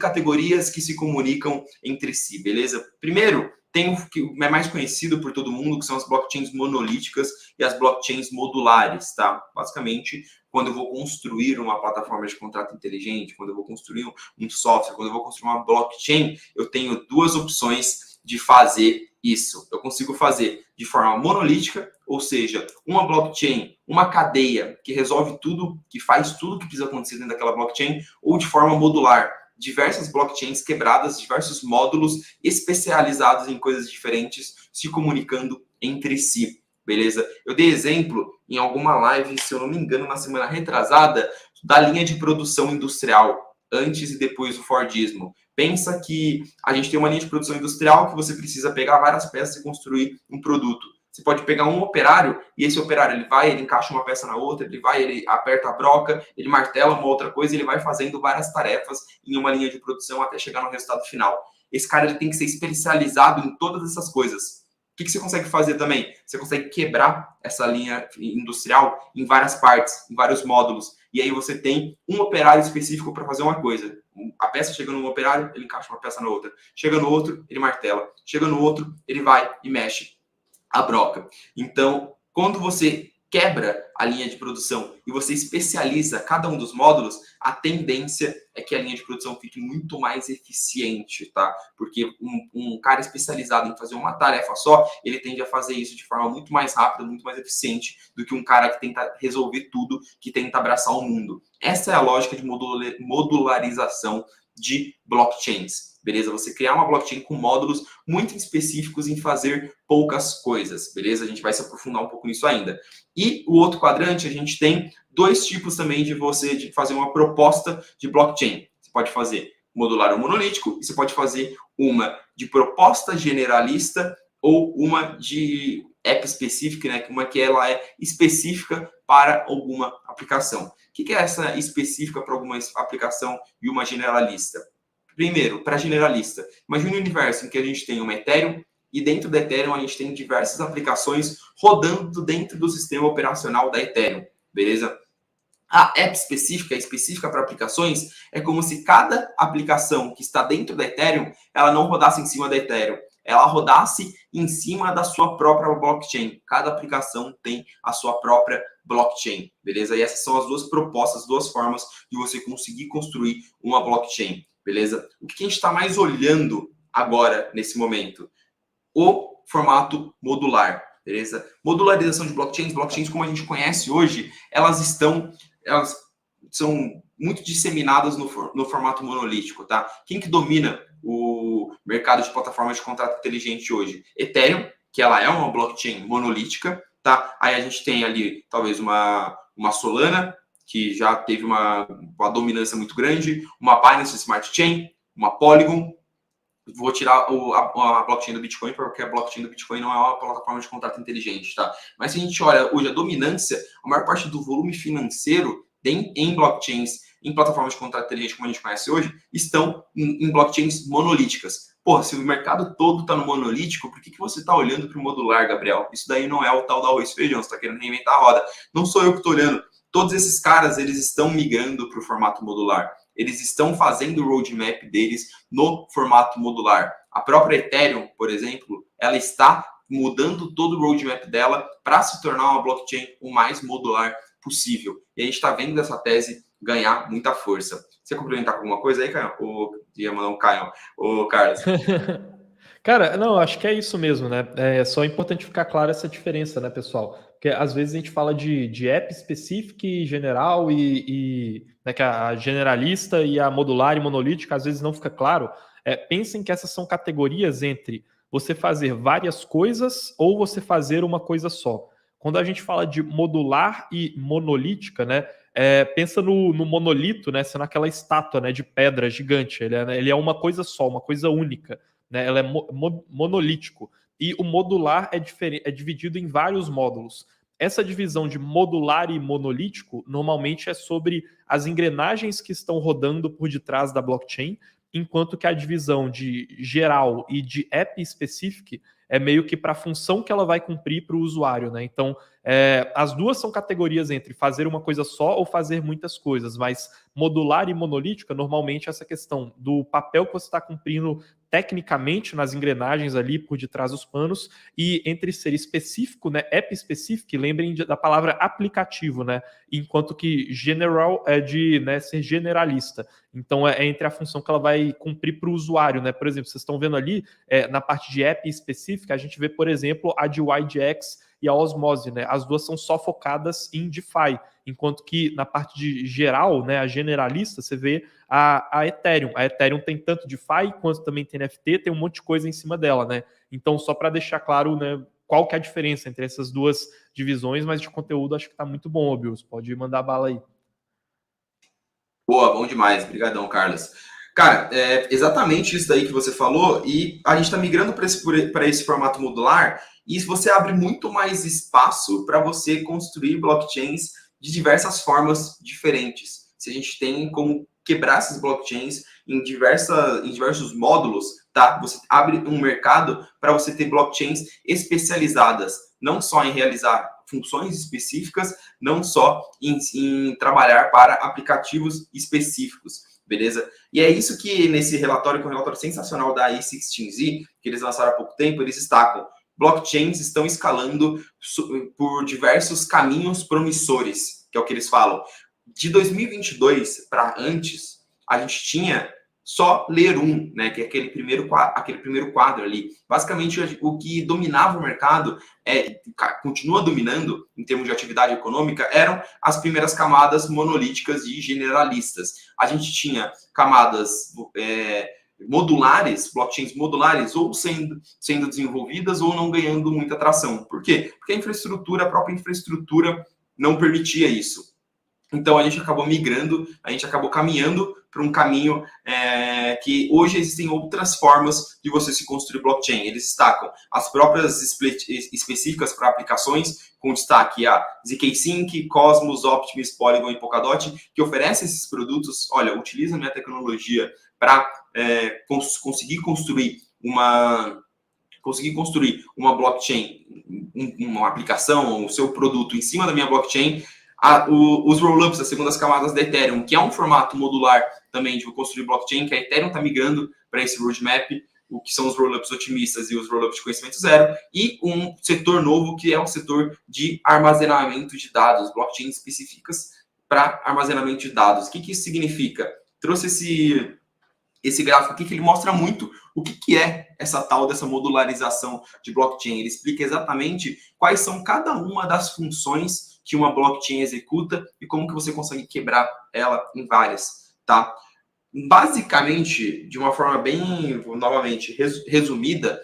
categorias que se comunicam entre si, beleza? Primeiro, tem o que é mais conhecido por todo mundo, que são as blockchains monolíticas e as blockchains modulares, tá? Basicamente, quando eu vou construir uma plataforma de contrato inteligente, quando eu vou construir um software, quando eu vou construir uma blockchain, eu tenho 2 opções de fazer Isso, eu consigo fazer de forma monolítica, ou seja, uma blockchain, uma cadeia que resolve tudo, que faz tudo que precisa acontecer dentro daquela blockchain, ou de forma modular, diversas blockchains quebradas, diversos módulos especializados em coisas diferentes, se comunicando entre si, beleza? Eu dei exemplo em alguma live, se eu não me engano, na semana retrasada, da linha de produção industrial, antes e depois do Fordismo. Pensa que a gente tem uma linha de produção industrial que você precisa pegar várias peças e construir um produto. Você pode pegar um operário e esse operário ele encaixa uma peça na outra, ele aperta a broca, ele martela uma outra coisa, ele vai fazendo várias tarefas em uma linha de produção até chegar no resultado final. Esse cara ele tem que ser especializado em todas essas coisas. O que você consegue fazer também? Você consegue quebrar essa linha industrial em várias partes, em vários módulos. E aí você tem um operário específico para fazer uma coisa. A peça chega num operário, ele encaixa uma peça na outra. Chega no outro, ele martela. Chega no outro, ele vai e mexe a broca. Então, quando você quebra a linha de produção e você especializa cada um dos módulos, a tendência é que a linha de produção fique muito mais eficiente, tá? Porque um cara especializado em fazer uma tarefa só, ele tende a fazer isso de forma muito mais rápida, muito mais eficiente do que um cara que tenta resolver tudo, que tenta abraçar o mundo. Essa é a lógica de modularização de blockchains, beleza? Você criar uma blockchain com módulos muito específicos em fazer poucas coisas, beleza? A gente vai se aprofundar um pouco nisso ainda. E o outro quadrante, a gente tem dois tipos também de fazer uma proposta de blockchain. Você pode fazer modular ou monolítico, e você pode fazer uma de proposta generalista ou uma de app específica, né? Uma que ela é específica para alguma aplicação. O que é essa específica para alguma aplicação e uma generalista? Primeiro, para generalista, imagine um universo em que a gente tem uma Ethereum e dentro da Ethereum a gente tem diversas aplicações rodando dentro do sistema operacional da Ethereum, beleza? A app específica para aplicações, é como se cada aplicação que está dentro da Ethereum, ela não rodasse em cima da Ethereum, ela rodasse em cima da sua própria blockchain. Cada aplicação tem a sua própria blockchain, beleza? E essas são as duas propostas, duas formas de você conseguir construir uma blockchain, beleza? O que a gente está mais olhando agora, nesse momento? O formato modular, beleza? Modularização de blockchains como a gente conhece hoje, elas são muito disseminadas no formato monolítico, tá? Quem que domina o mercado de plataformas de contrato inteligente hoje? Ethereum, que ela é uma blockchain monolítica, tá? Aí a gente tem ali, talvez, uma Solana, que já teve uma dominância muito grande, uma Binance Smart Chain, uma Polygon. Vou tirar a blockchain do Bitcoin, porque a blockchain do Bitcoin não é uma plataforma de contrato inteligente, tá? Mas se a gente olha hoje a dominância, a maior parte do volume financeiro em blockchains, em plataformas de contrato inteligente, como a gente conhece hoje, estão em blockchains monolíticas. Porra, se o mercado todo está no monolítico, por que você está olhando para o modular, Gabriel? Isso daí não é o tal da arroz e feijão, você está querendo reinventar a roda. Não sou eu que estou olhando. Todos esses caras, eles estão migrando para o formato modular. Eles estão fazendo o roadmap deles no formato modular. A própria Ethereum, por exemplo, ela está mudando todo o roadmap dela para se tornar uma blockchain o mais modular possível. E a gente está vendo essa tese ganhar muita força. Você complementar com alguma coisa aí, Caio? Ou Carlos? Cara, não, acho que é isso mesmo, né? É só importante ficar claro essa diferença, né, pessoal? Porque às vezes a gente fala de app específica e general né, que a generalista e a modular e monolítica às vezes não fica claro. Pensem que essas são categorias entre você fazer várias coisas ou você fazer uma coisa só. Quando a gente fala de modular e monolítica, né? Pensa no monolito, né? Sendo aquela estátua, né, de pedra gigante. Ele é uma coisa só, uma coisa única. Né? Ela é monolítico. E o modular é dividido em vários módulos. Essa divisão de modular e monolítico normalmente é sobre as engrenagens que estão rodando por detrás da blockchain, enquanto que a divisão de geral e de app specific é meio que para a função que ela vai cumprir para o usuário, né? Então, as duas são categorias entre fazer uma coisa só ou fazer muitas coisas, mas modular e monolítica, normalmente essa questão do papel que você está cumprindo tecnicamente nas engrenagens ali por detrás dos panos, e entre ser específico, né, app specific, lembrem da palavra aplicativo, né, enquanto que general é de, né, ser generalista. Então é entre a função que ela vai cumprir para o usuário, né? Por exemplo, vocês estão vendo ali, na parte de app específica, a gente vê, por exemplo, a de YDX e a Osmose, né? As duas são só focadas em DeFi, enquanto que na parte de geral, né, a generalista, você vê a Ethereum. A Ethereum tem tanto DeFi quanto também tem NFT, tem um monte de coisa em cima dela, né? Então, só para deixar claro, né, qual que é a diferença entre essas duas divisões, mas de conteúdo acho que está muito bom, Bios. Pode mandar bala aí. Boa, bom demais. Obrigadão, Carlos. Cara, é exatamente isso daí que você falou, e a gente está migrando para esse formato modular, e você abre muito mais espaço para você construir blockchains de diversas formas diferentes. Se a gente tem como quebrar essas blockchains em diversos módulos, tá? Você abre um mercado para você ter blockchains especializadas, não só em realizar funções específicas, não só em trabalhar para aplicativos específicos, beleza? E é isso que nesse relatório, que é um relatório sensacional da A16Z, que eles lançaram há pouco tempo, eles destacam: blockchains estão escalando por diversos caminhos promissores, que é o que eles falam. De 2022 para antes, a gente tinha só Layer 1, né, que é aquele primeiro quadro ali. Basicamente, o que dominava o mercado, continua dominando em termos de atividade econômica, eram as primeiras camadas monolíticas e generalistas. A gente tinha camadas modulares, blockchains modulares, ou sendo desenvolvidas ou não ganhando muita tração. Por quê? Porque a própria infraestrutura não permitia isso. Então, a gente acabou migrando, a gente acabou caminhando para um caminho que hoje existem outras formas de você se construir blockchain. Eles destacam as próprias específicas para aplicações, com destaque a zkSync, Cosmos, Optimus, Polygon e Polkadot, que oferecem esses produtos. Olha, utiliza a minha tecnologia para conseguir construir uma blockchain, uma aplicação, o seu produto em cima da minha blockchain. Os rollups, as segundas camadas da Ethereum, que é um formato modular também de construir blockchain, que a Ethereum está migrando para esse roadmap, o que são os rollups otimistas e os rollups de conhecimento zero, e um setor novo que é o setor de armazenamento de dados, blockchains específicas para armazenamento de dados. O que isso significa? Trouxe esse gráfico aqui, que ele mostra muito o que é essa tal dessa modularização de blockchain. Ele explica exatamente quais são cada uma das funções que uma blockchain executa e como que você consegue quebrar ela em várias, tá? Basicamente, de uma forma bem, novamente, resumida,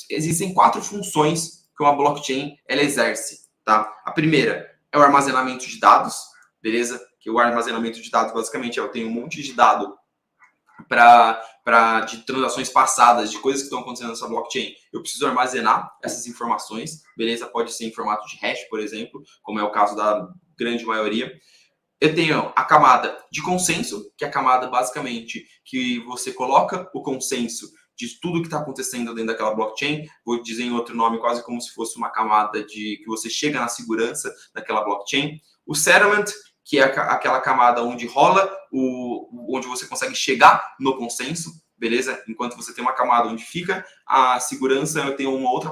existem 4 funções que uma blockchain ela exerce, tá? A primeira é o armazenamento de dados, beleza? Que o armazenamento de dados, basicamente, eu tenho um monte de dado de transações passadas, de coisas que estão acontecendo nessa blockchain. Eu preciso armazenar essas informações, beleza? Pode ser em formato de hash, por exemplo, como é o caso da grande maioria. Eu tenho a camada de consenso, que é a camada, basicamente, que você coloca o consenso de tudo que está acontecendo dentro daquela blockchain. Vou dizer em outro nome, quase como se fosse uma camada que você chega na segurança daquela blockchain. O settlement, que é aquela camada onde rola, onde você consegue chegar no consenso, beleza? Enquanto você tem uma camada onde fica a segurança, eu tenho uma outra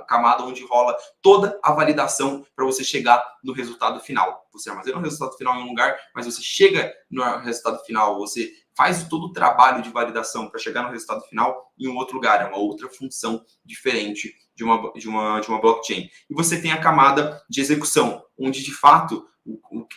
camada onde rola toda a validação para você chegar no resultado final. Você armazena o resultado final em um lugar, mas você chega no resultado final, você faz todo o trabalho de validação para chegar no resultado final em um outro lugar, é uma outra função diferente de uma blockchain. E você tem a camada de execução, onde de fato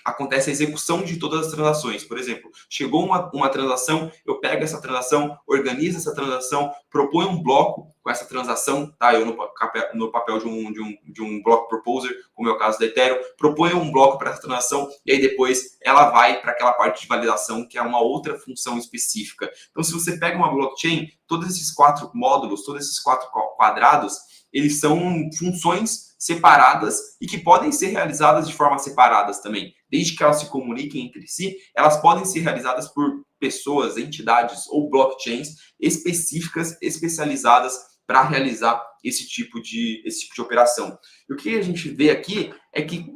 acontece a execução de todas as transações. Por exemplo, chegou uma transação, eu pego essa transação, organizo essa transação, proponho um bloco com essa transação, tá? Eu no papel de um block proposer, como é o caso da Ethereum, proponho um bloco para essa transação e aí depois ela vai para aquela parte de validação, que é uma outra função específica. Então, se você pega uma blockchain, todos esses 4 módulos, todos esses 4 quadrados, eles são funções separadas e que podem ser realizadas de forma separadas também. Desde que elas se comuniquem entre si, elas podem ser realizadas por pessoas, entidades ou blockchains específicas, especializadas para realizar esse tipo de operação. E o que a gente vê aqui é que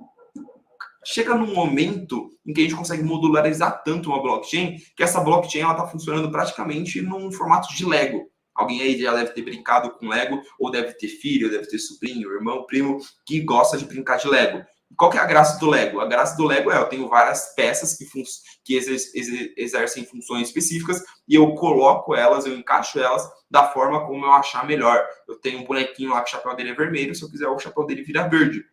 chega num momento em que a gente consegue modularizar tanto uma blockchain que essa blockchain está funcionando praticamente num formato de Lego. Alguém aí já deve ter brincado com Lego, ou deve ter filho, ou deve ter sobrinho, irmão, primo, que gosta de brincar de Lego. Qual que é a graça do Lego? A graça do Lego eu tenho várias peças que exercem funções específicas e eu coloco elas, eu encaixo elas da forma como eu achar melhor. Eu tenho um bonequinho lá que o chapéu dele é vermelho, se eu quiser o chapéu dele vira verde.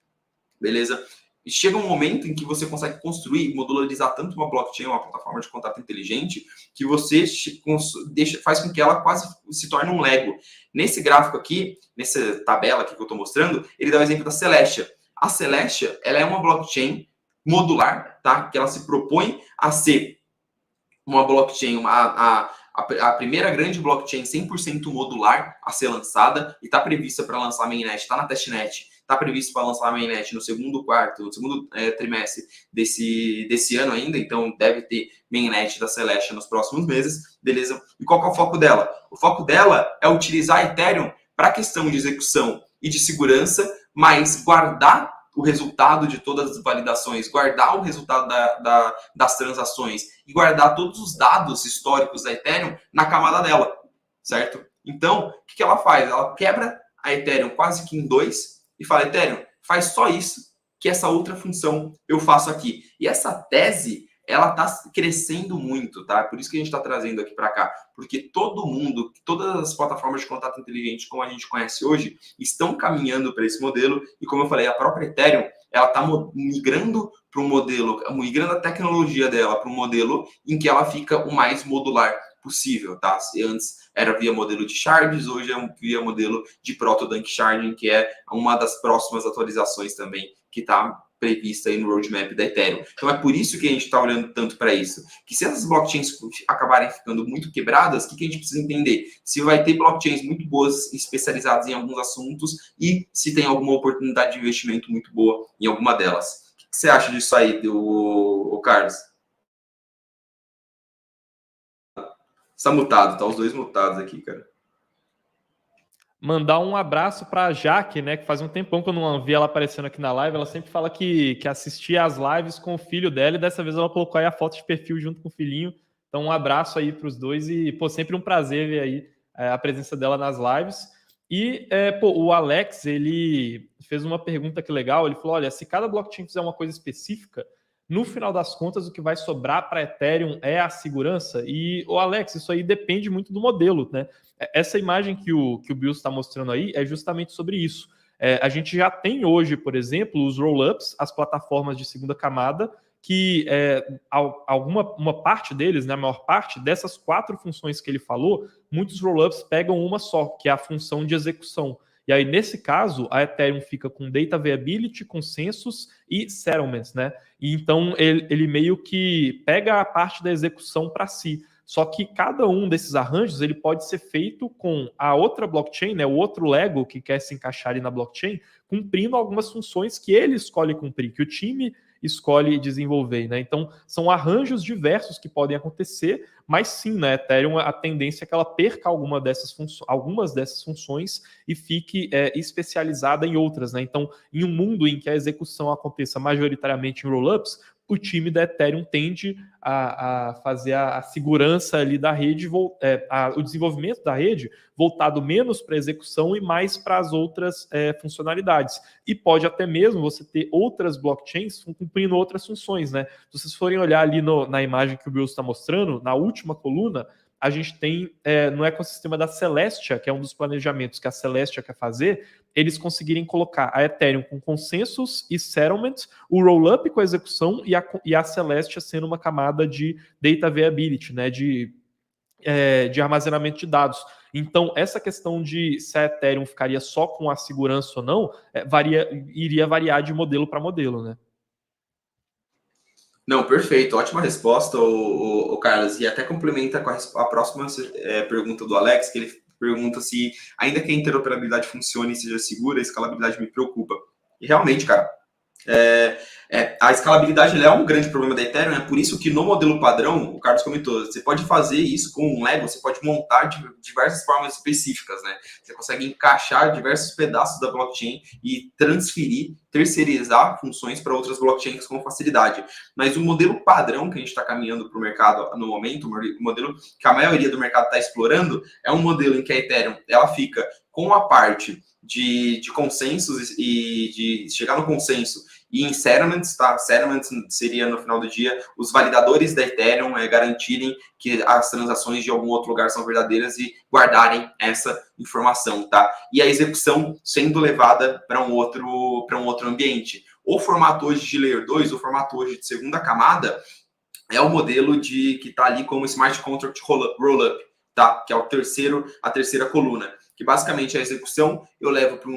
Beleza? E chega um momento em que você consegue construir e modularizar tanto uma blockchain, uma plataforma de contrato inteligente, que você faz com que ela quase se torne um Lego. Nesse gráfico aqui, nessa tabela aqui que eu estou mostrando, ele dá o exemplo da Celestia. A Celestia, ela é uma blockchain modular, tá? Que ela se propõe a ser uma blockchain, a primeira grande blockchain 100% modular a ser lançada e está prevista para lançar a mainnet, está na testnet, está previsto para lançar a mainnet no segundo trimestre desse ano ainda, então deve ter mainnet da Celestia nos próximos meses, beleza? E qual que é o foco dela? O foco dela é utilizar Ethereum para a questão de execução e de segurança, mas guardar o resultado de todas as validações, guardar o resultado das transações e guardar todos os dados históricos da Ethereum na camada dela, certo? Então, o que ela faz? Ela quebra a Ethereum quase que em dois e fala, Ethereum, faz só isso, que essa outra função eu faço aqui. E essa tese, ela está crescendo muito, tá? Por isso que a gente está trazendo aqui para cá. Porque todo mundo, todas as plataformas de contato inteligente, como a gente conhece hoje, estão caminhando para esse modelo. E como eu falei, a própria Ethereum, ela está migrando para um modelo, migrando a tecnologia dela para um modelo em que ela fica o mais modular possível, tá? Antes era via modelo de shards, hoje é via modelo de proto-dunk sharding, que é uma das próximas atualizações também que está prevista aí no roadmap da Ethereum. Então é por isso que a gente está olhando tanto para isso. Que se essas blockchains acabarem ficando muito quebradas, o que a gente precisa entender? Se vai ter blockchains muito boas, especializadas em alguns assuntos, e se tem alguma oportunidade de investimento muito boa em alguma delas. O que você acha disso aí, Carlos? Está mutado, tá os dois mutados aqui, cara. Mandar um abraço para a Jaque, né? Que faz um tempão que eu não vi ela aparecendo aqui na live. Ela sempre fala que assistia às lives com o filho dela e dessa vez ela colocou aí a foto de perfil junto com o filhinho. Então, um abraço aí para os dois e, pô, sempre um prazer ver aí a presença dela nas lives. E, o Alex, ele fez uma pergunta que legal. Ele falou, olha, se cada blockchain fizer uma coisa específica, no final das contas, o que vai sobrar para Ethereum é a segurança. E, Alex, isso aí depende muito do modelo, né? Essa imagem que o Bill está mostrando aí é justamente sobre isso. A gente já tem hoje, por exemplo, os roll-ups, as plataformas de segunda camada, que uma parte deles, né, a maior parte dessas 4 funções que ele falou, muitos roll-ups pegam uma só, que é a função de execução. E aí, nesse caso, a Ethereum fica com Data Viability, Consensus e Settlements, né? E então, ele meio que pega a parte da execução para si. Só que cada um desses arranjos ele pode ser feito com a outra blockchain, né, o outro Lego que quer se encaixar ali na blockchain, cumprindo algumas funções que ele escolhe cumprir, que o time escolhe desenvolver, né? Então, são arranjos diversos que podem acontecer, mas sim, na Ethereum a tendência é que ela perca algumas dessas funções e fique especializada em outras, né? Então, em um mundo em que a execução aconteça majoritariamente em rollups, o time da Ethereum tende a fazer a segurança ali da rede, o desenvolvimento da rede voltado menos para a execução e mais para as outras funcionalidades. E pode até mesmo você ter outras blockchains cumprindo outras funções, né? Se vocês forem olhar ali na imagem que o Bill está mostrando, na última coluna, a gente tem no ecossistema da Celestia, que é um dos planejamentos que a Celestia quer fazer, eles conseguirem colocar a Ethereum com consensus e settlement, o rollup com a execução e a Celestia sendo uma camada de data viability, né, de armazenamento de dados. Então, essa questão de se a Ethereum ficaria só com a segurança ou não, iria variar de modelo para modelo, né? Não, perfeito. Ótima resposta, o Carlos. E até complementa com a próxima pergunta do Alex, que ele pergunta se, ainda que a interoperabilidade funcione e seja segura, a escalabilidade me preocupa. E realmente, cara, A escalabilidade é um grande problema da Ethereum, é por isso que no modelo padrão, o Carlos comentou, você pode fazer isso com um Lego, você pode montar de diversas formas específicas, né? Você consegue encaixar diversos pedaços da blockchain e transferir, terceirizar funções para outras blockchains com facilidade. Mas o modelo padrão que a gente está caminhando para o mercado no momento, o modelo que a maioria do mercado está explorando, é um modelo em que a Ethereum ela fica com a parte de consensos e de chegar no consenso e em settlements, tá? Settlements seria, no final do dia, os validadores da Ethereum garantirem que as transações de algum outro lugar são verdadeiras e guardarem essa informação, tá? E a execução sendo levada para um outro ambiente. O formato hoje de Layer 2, o formato hoje de segunda camada, é o modelo que está ali como Smart Contract Rollup, tá? Que é a terceira coluna. Que basicamente a execução eu levo para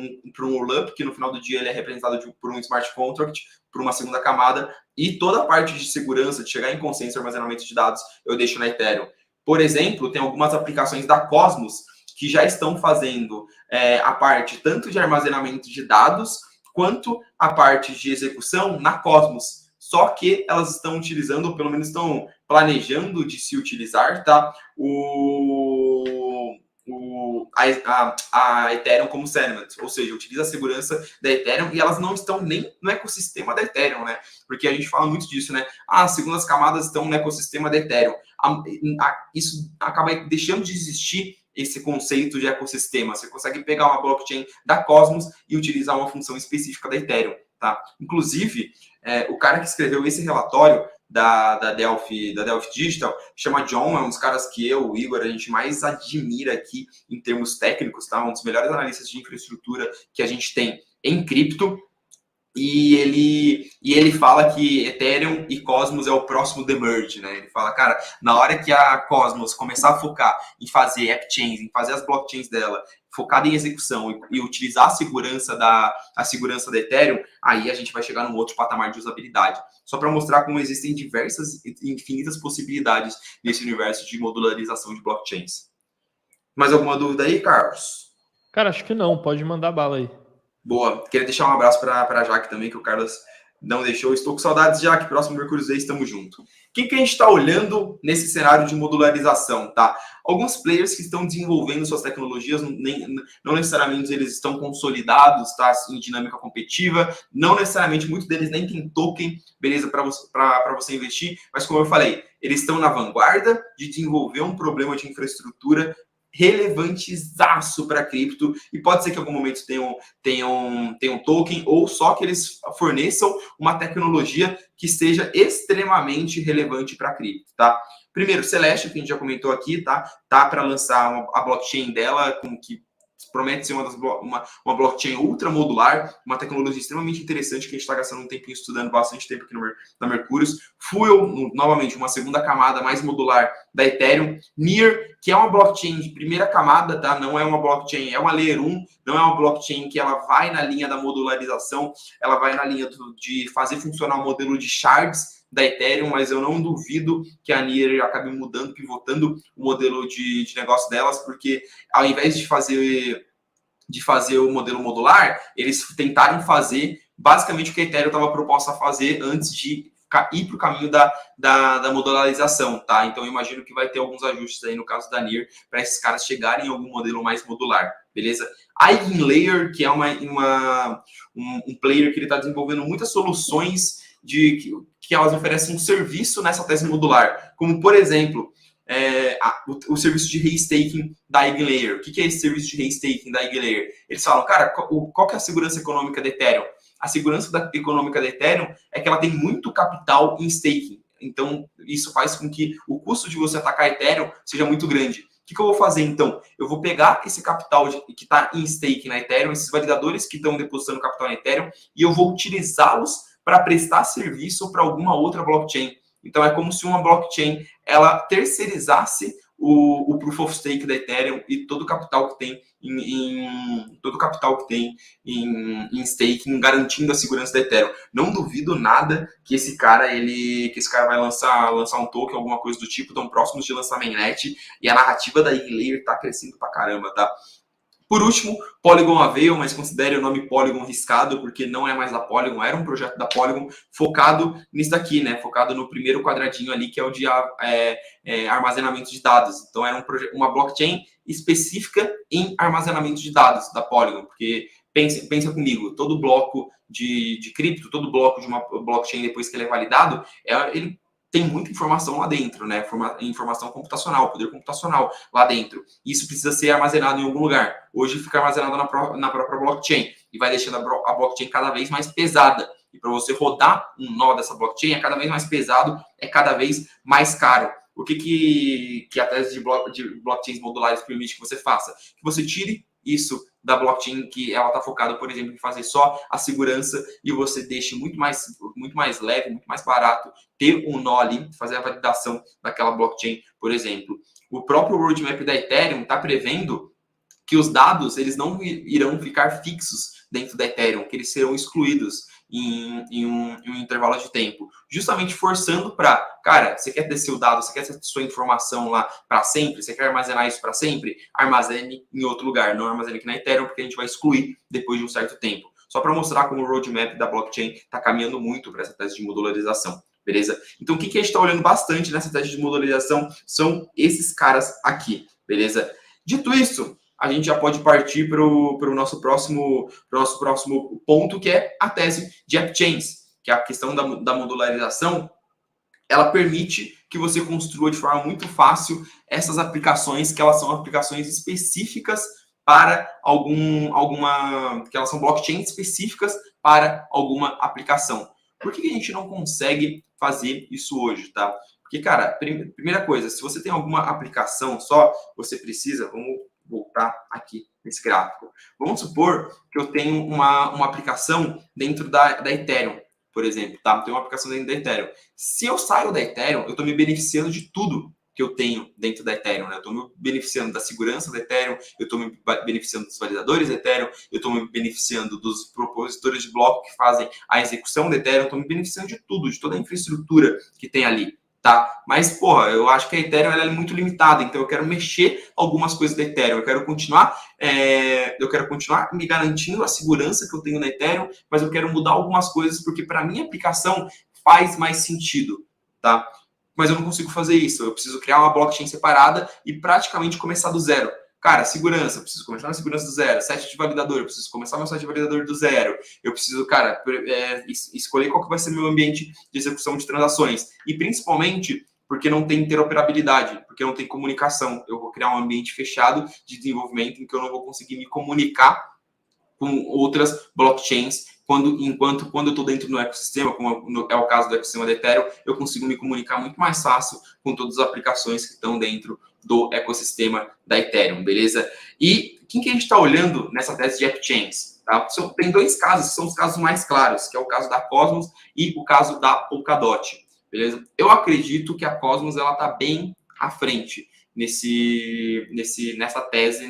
um rollup, que no final do dia ele é representado por um smart contract, por uma segunda camada, e toda a parte de segurança, de chegar em consenso e armazenamento de dados, eu deixo na Ethereum. Por exemplo, tem algumas aplicações da Cosmos que já estão fazendo a parte tanto de armazenamento de dados, quanto a parte de execução na Cosmos. Só que elas estão utilizando, ou pelo menos estão planejando de se utilizar, tá? A Ethereum como settlement, ou seja, utiliza a segurança da Ethereum e elas não estão nem no ecossistema da Ethereum, né? Porque a gente fala muito disso, né? As segundas camadas estão no ecossistema da Ethereum. Isso acaba deixando de existir esse conceito de ecossistema. Você consegue pegar uma blockchain da Cosmos e utilizar uma função específica da Ethereum, tá? Inclusive, o cara que escreveu esse relatório da Delphi Digital, chama John, é um dos caras que o Igor, a gente mais admira aqui em termos técnicos, tá? Um dos melhores analistas de infraestrutura que a gente tem em cripto. E ele fala que Ethereum e Cosmos é o próximo The Merge, né? Ele fala, cara, na hora que a Cosmos começar a focar em fazer AppChains, em fazer as blockchains dela, focada em execução e utilizar a segurança da Ethereum, aí a gente vai chegar num outro patamar de usabilidade. Só para mostrar como existem diversas, infinitas possibilidades nesse universo de modularização de blockchains. Mais alguma dúvida aí, Carlos? Cara, acho que não. Pode mandar bala aí. Boa. Queria deixar um abraço para a Jaque também, que o Carlos não deixou. Estou com saudades, Jaque. Próximo Mercúrio Day, estamos juntos. O que a gente está olhando nesse cenário de modularização, tá? Alguns players que estão desenvolvendo suas tecnologias, não necessariamente eles estão consolidados, tá? Em dinâmica competitiva, não necessariamente muitos deles nem tem token, beleza, para você investir, mas como eu falei, eles estão na vanguarda de desenvolver um problema de infraestrutura relevantezaço para cripto, e pode ser que em algum momento tenham token, ou só que eles forneçam uma tecnologia que seja extremamente relevante para cripto, tá? Primeiro, Celeste, que a gente já comentou aqui, tá para lançar a blockchain dela, que promete ser uma blockchain ultra modular, uma tecnologia extremamente interessante que a gente está gastando um tempinho estudando, bastante tempo aqui na Mercúrios. Fuel, novamente, uma segunda camada mais modular da Ethereum. Near, que é uma blockchain de primeira camada, tá? Não é uma blockchain, é uma Layer 1, não é uma blockchain que ela vai na linha da modularização, ela vai na linha de fazer funcionar o modelo de shards da Ethereum, mas eu não duvido que a Near acabe mudando, pivotando o modelo de negócio delas, porque ao invés de fazer o modelo modular, eles tentaram fazer basicamente o que a Ethereum estava proposta a fazer antes de ir para o caminho da modularização, tá? Então eu imagino que vai ter alguns ajustes aí no caso da Near para esses caras chegarem em algum modelo mais modular, beleza? A Eigenlayer, que é um player que ele está desenvolvendo muitas soluções que elas oferecem um serviço nessa tese modular, como por exemplo o serviço de restaking da Eigenlayer. O que é esse serviço de restaking da Eigenlayer? Eles falam, cara, qual que é a segurança econômica da Ethereum? A segurança econômica da Ethereum é que ela tem muito capital em staking. Então, isso faz com que o custo de você atacar a Ethereum seja muito grande. O que eu vou fazer, então? Eu vou pegar esse capital que está em staking na Ethereum, esses validadores que estão depositando capital na Ethereum, e eu vou utilizá-los para prestar serviço para alguma outra blockchain. Então, é como se uma blockchain ela terceirizasse o Proof of Stake da Ethereum e todo o capital que tem em staking, garantindo a segurança da Ethereum. Não duvido nada que esse cara vai lançar um token, alguma coisa do tipo, tão próximos de lançar mainnet, e a narrativa da Eigenlayer está crescendo pra caramba, tá? Por último, Polygon Avail, mas considere o nome Polygon riscado, porque não é mais da Polygon, era um projeto da Polygon focado nisso daqui, né? Focado no primeiro quadradinho ali, que é o de armazenamento de dados. Então, era uma blockchain específica em armazenamento de dados da Polygon, porque pensa comigo, todo bloco de cripto, todo bloco de uma blockchain, depois que ele é validado, ele tem muita informação lá dentro, né? Informação computacional, poder computacional lá dentro. Isso precisa ser armazenado em algum lugar. Hoje fica armazenado na própria blockchain e vai deixando a blockchain cada vez mais pesada. E para você rodar um nó dessa blockchain é cada vez mais pesado, é cada vez mais caro. O que a tese de blockchains modulares permite que você faça? Que você tire isso da blockchain, que ela está focada, por exemplo, em fazer só a segurança, e você deixe muito mais leve, muito mais barato ter um nó ali, fazer a validação daquela blockchain, por exemplo. O próprio roadmap da Ethereum está prevendo que os dados eles não irão ficar fixos dentro da Ethereum, que eles serão excluídos em um intervalo de tempo, justamente forçando para, cara, você quer ter seu dado, você quer ter sua informação lá para sempre, você quer armazenar isso para sempre, armazene em outro lugar, não armazene aqui na Ethereum, porque a gente vai excluir depois de um certo tempo. Só para mostrar como o roadmap da blockchain está caminhando muito para essa tese de modularização, beleza? Então, o que a gente está olhando bastante nessa tese de modularização são esses caras aqui, beleza? Dito isso, a gente já pode partir para o nosso próximo ponto, que é a tese de AppChains, que é a questão da modularização. Ela permite que você construa de forma muito fácil essas aplicações, que elas são aplicações específicas para que elas são blockchains específicas para alguma aplicação. Por que a gente não consegue fazer isso hoje, tá? Porque, cara, primeira coisa, se você tem alguma aplicação só, você precisa, vamos voltar aqui nesse gráfico. Vamos supor que eu tenho uma aplicação dentro da Ethereum, por exemplo, tá? Eu tenho uma aplicação dentro da Ethereum. Se eu saio da Ethereum, eu estou me beneficiando de tudo que eu tenho dentro da Ethereum, né? Eu estou me beneficiando da segurança da Ethereum, eu estou me beneficiando dos validadores da Ethereum, eu estou me beneficiando dos propositores de bloco que fazem a execução da Ethereum, eu estou me beneficiando de tudo, de toda a infraestrutura que tem ali. Tá? Mas, porra, eu acho que a Ethereum ela é muito limitada, então eu quero mexer algumas coisas da Ethereum, eu quero continuar me garantindo a segurança que eu tenho na Ethereum, mas eu quero mudar algumas coisas porque para minha aplicação faz mais sentido, tá? Mas eu não consigo fazer isso, eu preciso criar uma blockchain separada e praticamente começar do zero. Cara, segurança, eu preciso começar na segurança do zero. Site de validador, eu preciso começar meu site de validador do zero. Eu preciso, cara, escolher qual que vai ser meu ambiente de execução de transações. E principalmente porque não tem interoperabilidade, porque não tem comunicação. Eu vou criar um ambiente fechado de desenvolvimento em que eu não vou conseguir me comunicar com outras blockchains, quando eu estou dentro do ecossistema, como é o caso do ecossistema da Ethereum, eu consigo me comunicar muito mais fácil com todas as aplicações que estão dentro do ecossistema da Ethereum, beleza? E quem que a gente está olhando nessa tese de AppChains? Tá? Tem dois casos, que são os casos mais claros, que é o caso da Cosmos e o caso da Polkadot, beleza? Eu acredito que a Cosmos está bem à frente nessa tese,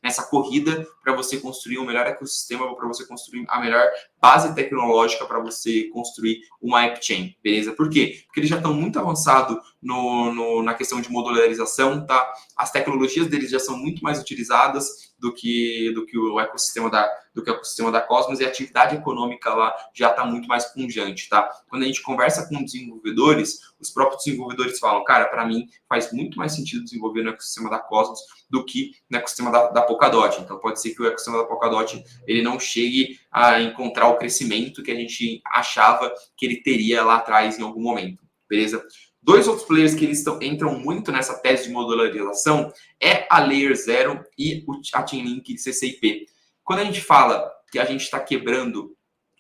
nessa corrida para você construir um melhor ecossistema, para você construir a melhor base tecnológica para você construir uma AppChain, beleza? Por quê? Porque eles já estão muito avançados na questão de modularização, tá? As tecnologias deles já são muito mais utilizadas do que o ecossistema da Cosmos, e a atividade econômica lá já está muito mais pungente, tá? Quando a gente conversa com desenvolvedores, os próprios desenvolvedores falam, cara, para mim faz muito mais sentido desenvolver no ecossistema da Cosmos do que no ecossistema da Polkadot. Então pode ser que o ecossistema da Polkadot ele não chegue a encontrar o crescimento que a gente achava que ele teria lá atrás em algum momento, beleza? Dois outros players que eles entram muito nessa tese de modularização é a Layer 0 e a Chainlink CCIP. Quando a gente fala que a gente está quebrando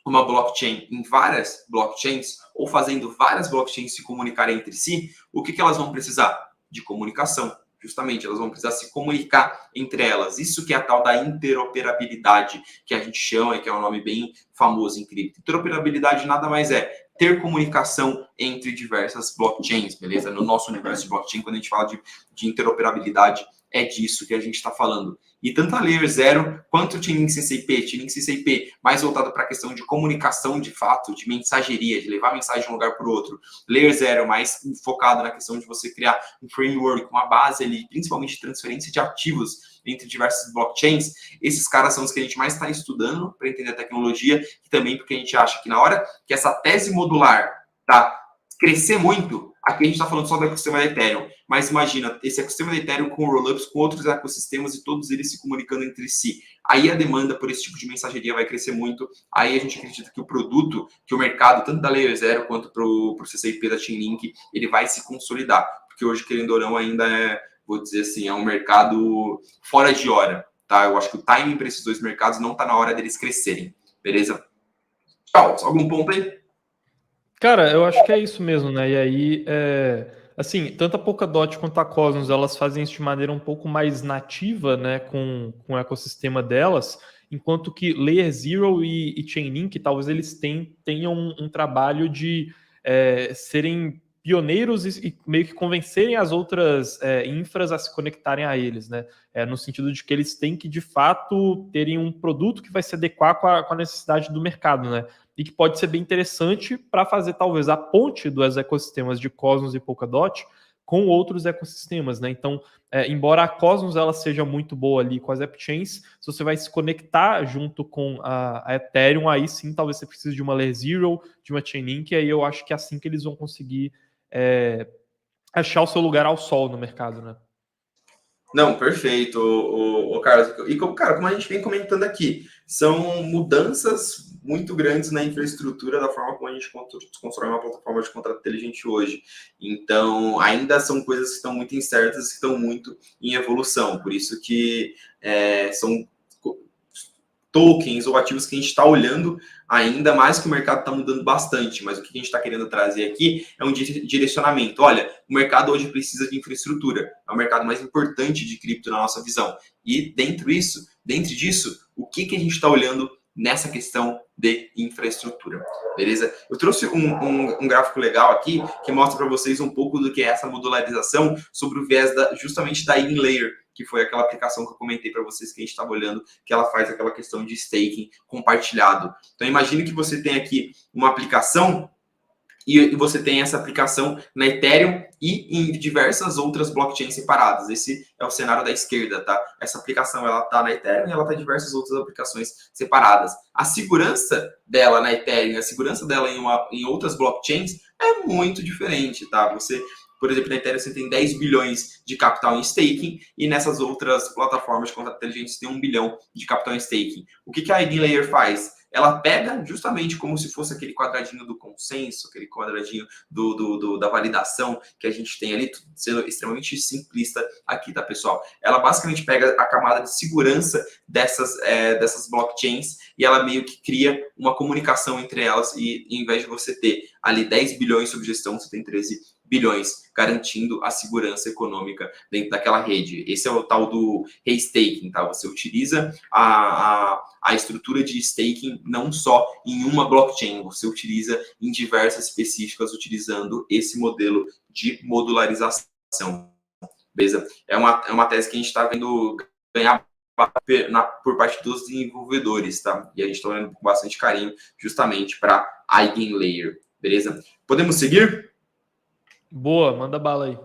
uma blockchain em várias blockchains ou fazendo várias blockchains se comunicarem entre si, o que elas vão precisar? De comunicação. Justamente, elas vão precisar se comunicar entre elas. Isso que é a tal da interoperabilidade, que a gente chama, e que é um nome bem famoso em cripto. Interoperabilidade nada mais é ter comunicação entre diversas blockchains, beleza? No nosso universo de blockchain, quando a gente fala de interoperabilidade, é disso que a gente está falando. E tanto a Layer 0 quanto o Chainlink CCIP mais voltado para a questão de comunicação de fato, de mensageria, de levar a mensagem de um lugar para o outro. Layer 0 mais focado na questão de você criar um framework, uma base ali, principalmente de transferência de ativos entre diversas blockchains. Esses caras são os que a gente mais está estudando para entender a tecnologia e também porque a gente acha que na hora que essa tese modular tá crescer muito, aqui a gente está falando só do ecossistema da Ethereum, mas imagina esse ecossistema da Ethereum com rollups, com outros ecossistemas e todos eles se comunicando entre si. Aí a demanda por esse tipo de mensageria vai crescer muito. Aí a gente acredita que o produto, que o mercado, tanto da Layer 0 quanto para o CCIP da Chainlink, ele vai se consolidar. Porque hoje, querendo ou não, ainda é, vou dizer assim, é um mercado fora de hora. Tá? Eu acho que o timing para esses dois mercados não está na hora deles crescerem. Beleza? Tchau. Algum ponto aí? Cara, eu acho que é isso mesmo, né? E aí, assim, tanto a Polkadot quanto a Cosmos, elas fazem isso de maneira um pouco mais nativa, né, com o ecossistema delas, enquanto que Layer Zero e Chainlink, talvez eles tenham um trabalho de serem pioneiros e meio que convencerem as outras infras a se conectarem a eles, né? No sentido de que eles têm que, de fato, terem um produto que vai se adequar com a necessidade do mercado, né? E que pode ser bem interessante para fazer talvez a ponte dos ecossistemas de Cosmos e Polkadot com outros ecossistemas, né? Então, embora a Cosmos ela seja muito boa ali com as AppChains, se você vai se conectar junto com a Ethereum, aí sim talvez você precise de uma Layer Zero, de uma Chainlink, e aí eu acho que é assim que eles vão conseguir achar o seu lugar ao sol no mercado, né? Não, perfeito, o Carlos. E cara, como a gente vem comentando aqui, são mudanças muito grandes na infraestrutura da forma como a gente constrói uma plataforma de contrato inteligente hoje. Então, ainda são coisas que estão muito incertas, que estão muito em evolução. Por isso que são tokens ou ativos que a gente está olhando ainda mais, que o mercado está mudando bastante, mas o que a gente está querendo trazer aqui é um direcionamento. Olha, o mercado hoje precisa de infraestrutura, é o mercado mais importante de cripto na nossa visão. E dentro disso, o que a gente está olhando nessa questão de infraestrutura, beleza? Eu trouxe um gráfico legal aqui que mostra para vocês um pouco do que é essa modularização sobre o viés justamente da EigenLayer, que foi aquela aplicação que eu comentei para vocês que a gente estava olhando, que ela faz aquela questão de staking compartilhado. Então, imagine que você tem aqui uma aplicação e você tem essa aplicação na Ethereum e em diversas outras blockchains separadas. Esse é o cenário da esquerda, tá? Essa aplicação, ela tá na Ethereum e ela tá em diversas outras aplicações separadas. A segurança dela na Ethereum, a segurança dela em outras blockchains é muito diferente, tá? Você, por exemplo, na Ethereum você tem 10 bilhões de capital em staking e nessas outras plataformas de contrato inteligente você tem 1 bilhão de capital em staking. O que a EigenLayer faz? Ela pega justamente como se fosse aquele quadradinho do consenso, aquele quadradinho da validação que a gente tem ali, sendo extremamente simplista aqui, tá, pessoal? Ela basicamente pega a camada de segurança dessas blockchains e ela meio que cria uma comunicação entre elas e em vez de você ter ali 10 bilhões sob gestão, você tem 13 bilhões, garantindo a segurança econômica dentro daquela rede. Esse é o tal do restaking, tá? Você utiliza a estrutura de staking não só em uma blockchain, você utiliza em diversas específicas, utilizando esse modelo de modularização. Beleza? É uma tese que a gente está vendo ganhar por parte dos desenvolvedores, tá? E a gente está olhando com bastante carinho justamente para a EigenLayer, beleza? Podemos seguir? Boa, manda bala aí.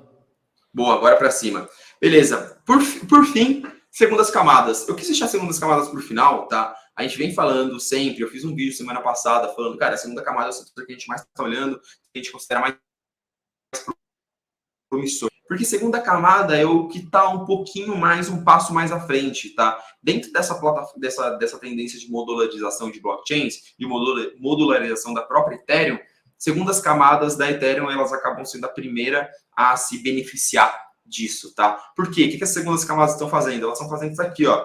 Boa, agora para cima. Beleza. Por fim, segundas camadas. Eu quis deixar segundas camadas para o final, tá? A gente vem falando sempre, eu fiz um vídeo semana passada falando, cara, a segunda camada é o setor que a gente mais está olhando, que a gente considera mais promissor. Porque segunda camada é o que está um pouquinho mais, um passo mais à frente, tá? Dentro dessa tendência de modularização de blockchains, de modularização da própria Ethereum, segundas camadas da Ethereum, elas acabam sendo a primeira a se beneficiar disso, tá? Por quê? O que as segundas camadas estão fazendo? Elas estão fazendo isso aqui, ó.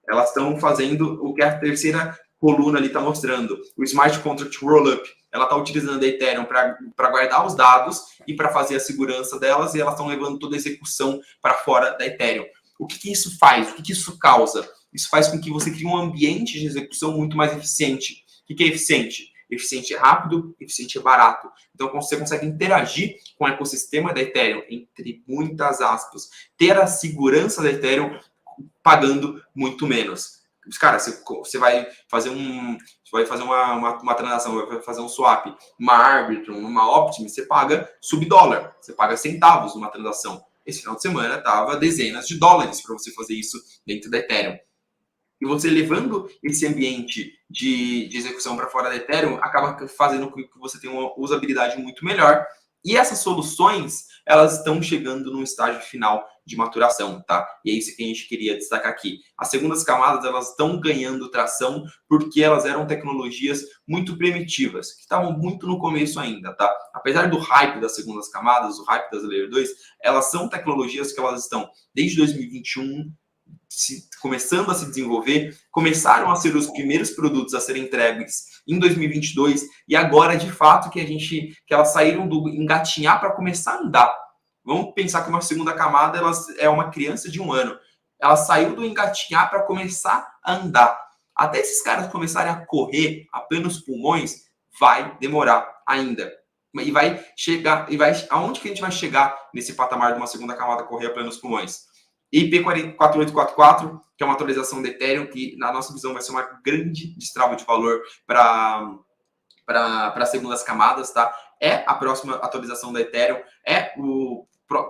Elas estão fazendo o que a terceira coluna ali está mostrando. O Smart Contract Rollup. Ela está utilizando a Ethereum para guardar os dados e para fazer a segurança delas, e elas estão levando toda a execução para fora da Ethereum. O que isso faz? O que isso causa? Isso faz com que você crie um ambiente de execução muito mais eficiente. O que é eficiente? eficiente é rápido, eficiente é barato. Então você consegue interagir com o ecossistema da Ethereum, entre muitas aspas, ter a segurança da Ethereum pagando muito menos. Cara, você vai fazer uma transação, vai fazer um swap, uma Arbitrum, uma Optimus, você paga sub-dólar, você paga centavos numa transação. Esse final de semana tava dezenas de dólares para você fazer isso dentro da Ethereum. E você levando esse ambiente de execução para fora da Ethereum, acaba fazendo com que você tenha uma usabilidade muito melhor. E essas soluções, elas estão chegando num estágio final de maturação, tá? E é isso que a gente queria destacar aqui. As segundas camadas, elas estão ganhando tração porque elas eram tecnologias muito primitivas, que estavam muito no começo ainda, tá? Apesar do hype das segundas camadas, o hype das Layer 2, elas são tecnologias que elas estão desde 2021, começando a se desenvolver, começaram a ser os primeiros produtos a serem entregues em 2022 e agora, de fato, que elas saíram do engatinhar para começar a andar. Vamos pensar que uma segunda camada é uma criança de 1 ano. Ela saiu do engatinhar para começar a andar. Até esses caras começarem a correr a plenos pulmões, vai demorar ainda. E vai chegar, aonde que a gente vai chegar nesse patamar de uma segunda camada correr a plenos pulmões? IP 4844, que é uma atualização do Ethereum, que na nossa visão vai ser uma grande destrava de valor para segundas camadas, tá? É a próxima atualização da Ethereum, é o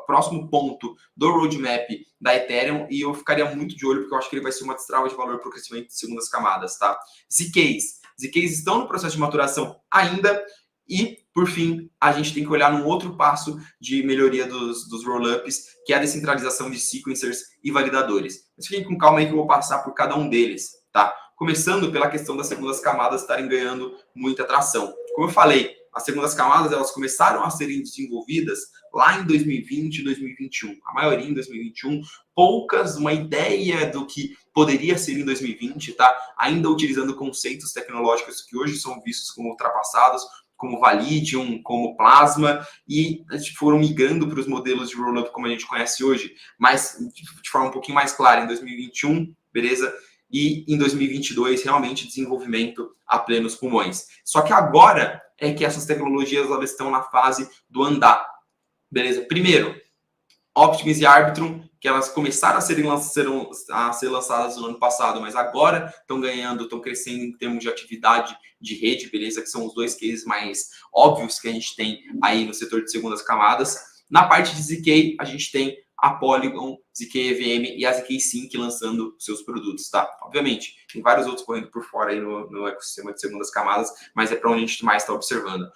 próximo ponto do roadmap da Ethereum, e eu ficaria muito de olho, porque eu acho que ele vai ser uma destrava de valor para o crescimento de segundas camadas, tá? ZKs estão no processo de maturação ainda, e, por fim, a gente tem que olhar num outro passo de melhoria dos roll-ups, que é a descentralização de sequencers e validadores. Mas fiquem com calma aí que eu vou passar por cada um deles, tá? Começando pela questão das segundas camadas estarem ganhando muita atração. Como eu falei, as segundas camadas elas começaram a serem desenvolvidas lá em 2020 e 2021. A maioria em 2021, poucas, uma ideia do que poderia ser em 2020, tá? Ainda utilizando conceitos tecnológicos que hoje são vistos como ultrapassados, como Validium, como Plasma, e foram migrando para os modelos de roll-up como a gente conhece hoje, mas de forma um pouquinho mais clara em 2021, beleza? E em 2022, realmente, desenvolvimento a plenos pulmões. Só que agora é que essas tecnologias elas estão na fase do andar, beleza? Primeiro, Optimus e Arbitrum, que elas começaram a ser lançadas no ano passado, mas agora estão crescendo em termos de atividade de rede, beleza? Que são os dois cases mais óbvios que a gente tem aí no setor de segundas camadas. Na parte de ZK, a gente tem a Polygon, ZK EVM e a ZK Sync lançando seus produtos, tá? Obviamente, tem vários outros correndo por fora aí no ecossistema de segundas camadas, mas é para onde a gente mais está observando.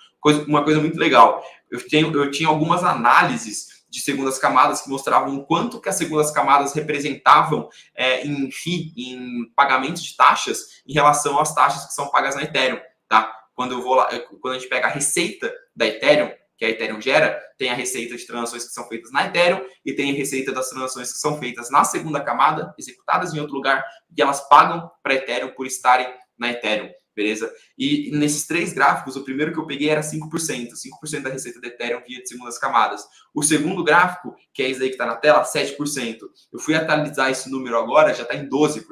Uma coisa muito legal, eu tinha algumas análises de segundas camadas que mostravam o quanto que as segundas camadas representavam em pagamentos de taxas em relação às taxas que são pagas na Ethereum, tá? Quando a gente pega a receita da Ethereum, que a Ethereum gera, tem a receita de transações que são feitas na Ethereum e tem a receita das transações que são feitas na segunda camada, executadas em outro lugar, e elas pagam para a Ethereum por estarem na Ethereum, beleza? E nesses 3 gráficos, o primeiro que eu peguei era 5%. 5% da receita da Ethereum via de segundas camadas. O segundo gráfico, que é esse aí que está na tela, 7%. Eu fui atualizar esse número agora, já está em 12%.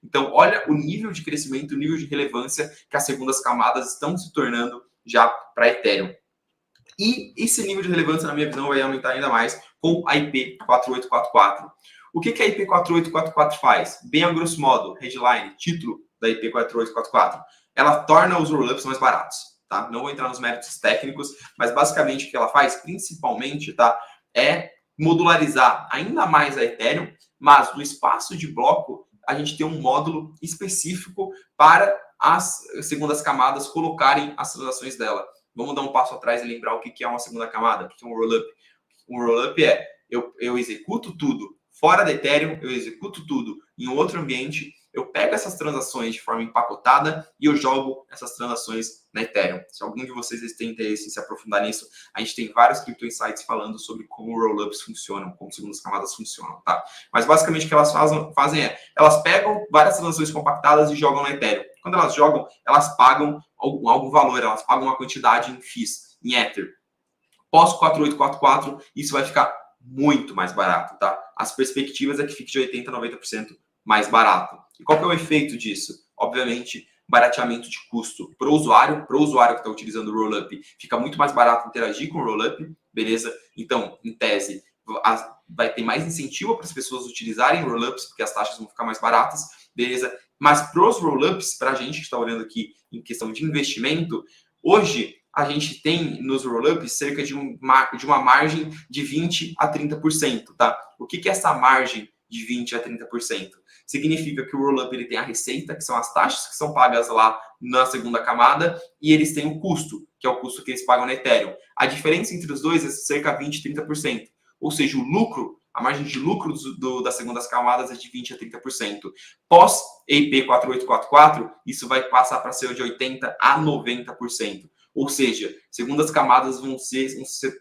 Então, olha o nível de crescimento, o nível de relevância que as segundas camadas estão se tornando já para a Ethereum. E esse nível de relevância, na minha visão, vai aumentar ainda mais com a IP 4844. O que a IP 4844 faz? Bem a grosso modo, headline, título da IP 4844. Ela torna os rollups mais baratos, tá? Não vou entrar nos méritos técnicos, mas basicamente o que ela faz, principalmente, tá? É modularizar ainda mais a Ethereum, mas no espaço de bloco, a gente tem um módulo específico para as segundas camadas colocarem as transações dela. Vamos dar um passo atrás e lembrar o que é uma segunda camada, o que é um rollup. Um rollup é, eu executo tudo fora da Ethereum, eu executo tudo em outro ambiente, eu pego essas transações de forma empacotada e eu jogo essas transações na Ethereum. Se algum de vocês tem interesse em se aprofundar nisso, a gente tem vários Crypto Insights falando sobre como rollups funcionam, como segundas camadas funcionam, tá? Mas basicamente o que elas fazem é, elas pegam várias transações compactadas e jogam na Ethereum. Quando elas jogam, elas pagam algum valor, elas pagam uma quantidade em FIIs, em Ether. Pós 4844, isso vai ficar muito mais barato, tá? As perspectivas é que fique de 80% a 90% mais barato. E qual que é o efeito disso? Obviamente, barateamento de custo para o usuário que está utilizando o Rollup, fica muito mais barato interagir com o Rollup, beleza? Então, em tese, vai ter mais incentivo para as pessoas utilizarem Rollups, porque as taxas vão ficar mais baratas, beleza? Mas para os Rollups, para a gente que está olhando aqui em questão de investimento, hoje a gente tem nos Rollups cerca de uma margem de 20% a 30%, tá? O que é essa margem de 20% a 30%? Significa que o Rollup ele tem a receita, que são as taxas que são pagas lá na segunda camada, e eles têm o custo, que é o custo que eles pagam no Ethereum. A diferença entre os dois é cerca de 20% a 30%. Ou seja, o lucro, a margem de lucro das segundas camadas é de 20% a 30%. Pós EIP 4844, isso vai passar para ser de 80% a 90%. Ou seja, segundas camadas vão ser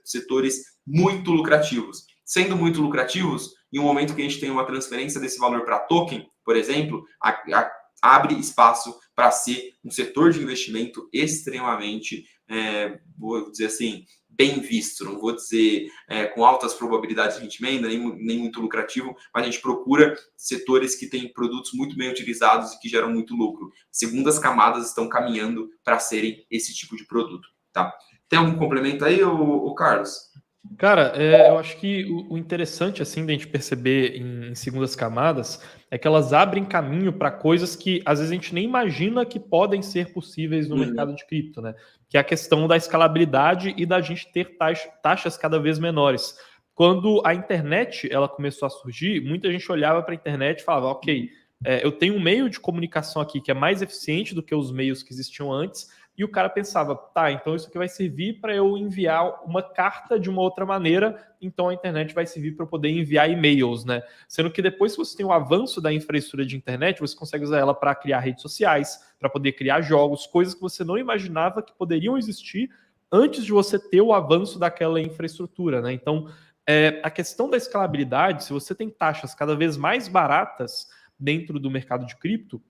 setores muito lucrativos. Sendo muito lucrativos, em um momento que a gente tem uma transferência desse valor para token, por exemplo, abre espaço para ser um setor de investimento extremamente, vou dizer assim, bem visto. Não vou dizer com altas probabilidades de rendimento, nem muito lucrativo, mas a gente procura setores que têm produtos muito bem utilizados e que geram muito lucro. Segundas camadas estão caminhando para serem esse tipo de produto. Tá? Tem algum complemento aí, o Carlos? Cara, eu acho que o interessante, assim, da gente perceber em segundas camadas é que elas abrem caminho para coisas que, às vezes, a gente nem imagina que podem ser possíveis no mercado de cripto, né? Que é a questão da escalabilidade e da gente ter taxas cada vez menores. Quando a internet ela começou a surgir, muita gente olhava para a internet e falava, ok, eu tenho um meio de comunicação aqui que é mais eficiente do que os meios que existiam antes, e o cara pensava, tá, então isso aqui vai servir para eu enviar uma carta de uma outra maneira, então a internet vai servir para eu poder enviar e-mails, né? Sendo que depois que você tem o avanço da infraestrutura de internet, você consegue usar ela para criar redes sociais, para poder criar jogos, coisas que você não imaginava que poderiam existir antes de você ter o avanço daquela infraestrutura, né? Então, a questão da escalabilidade, se você tem taxas cada vez mais baratas dentro do mercado de cripto,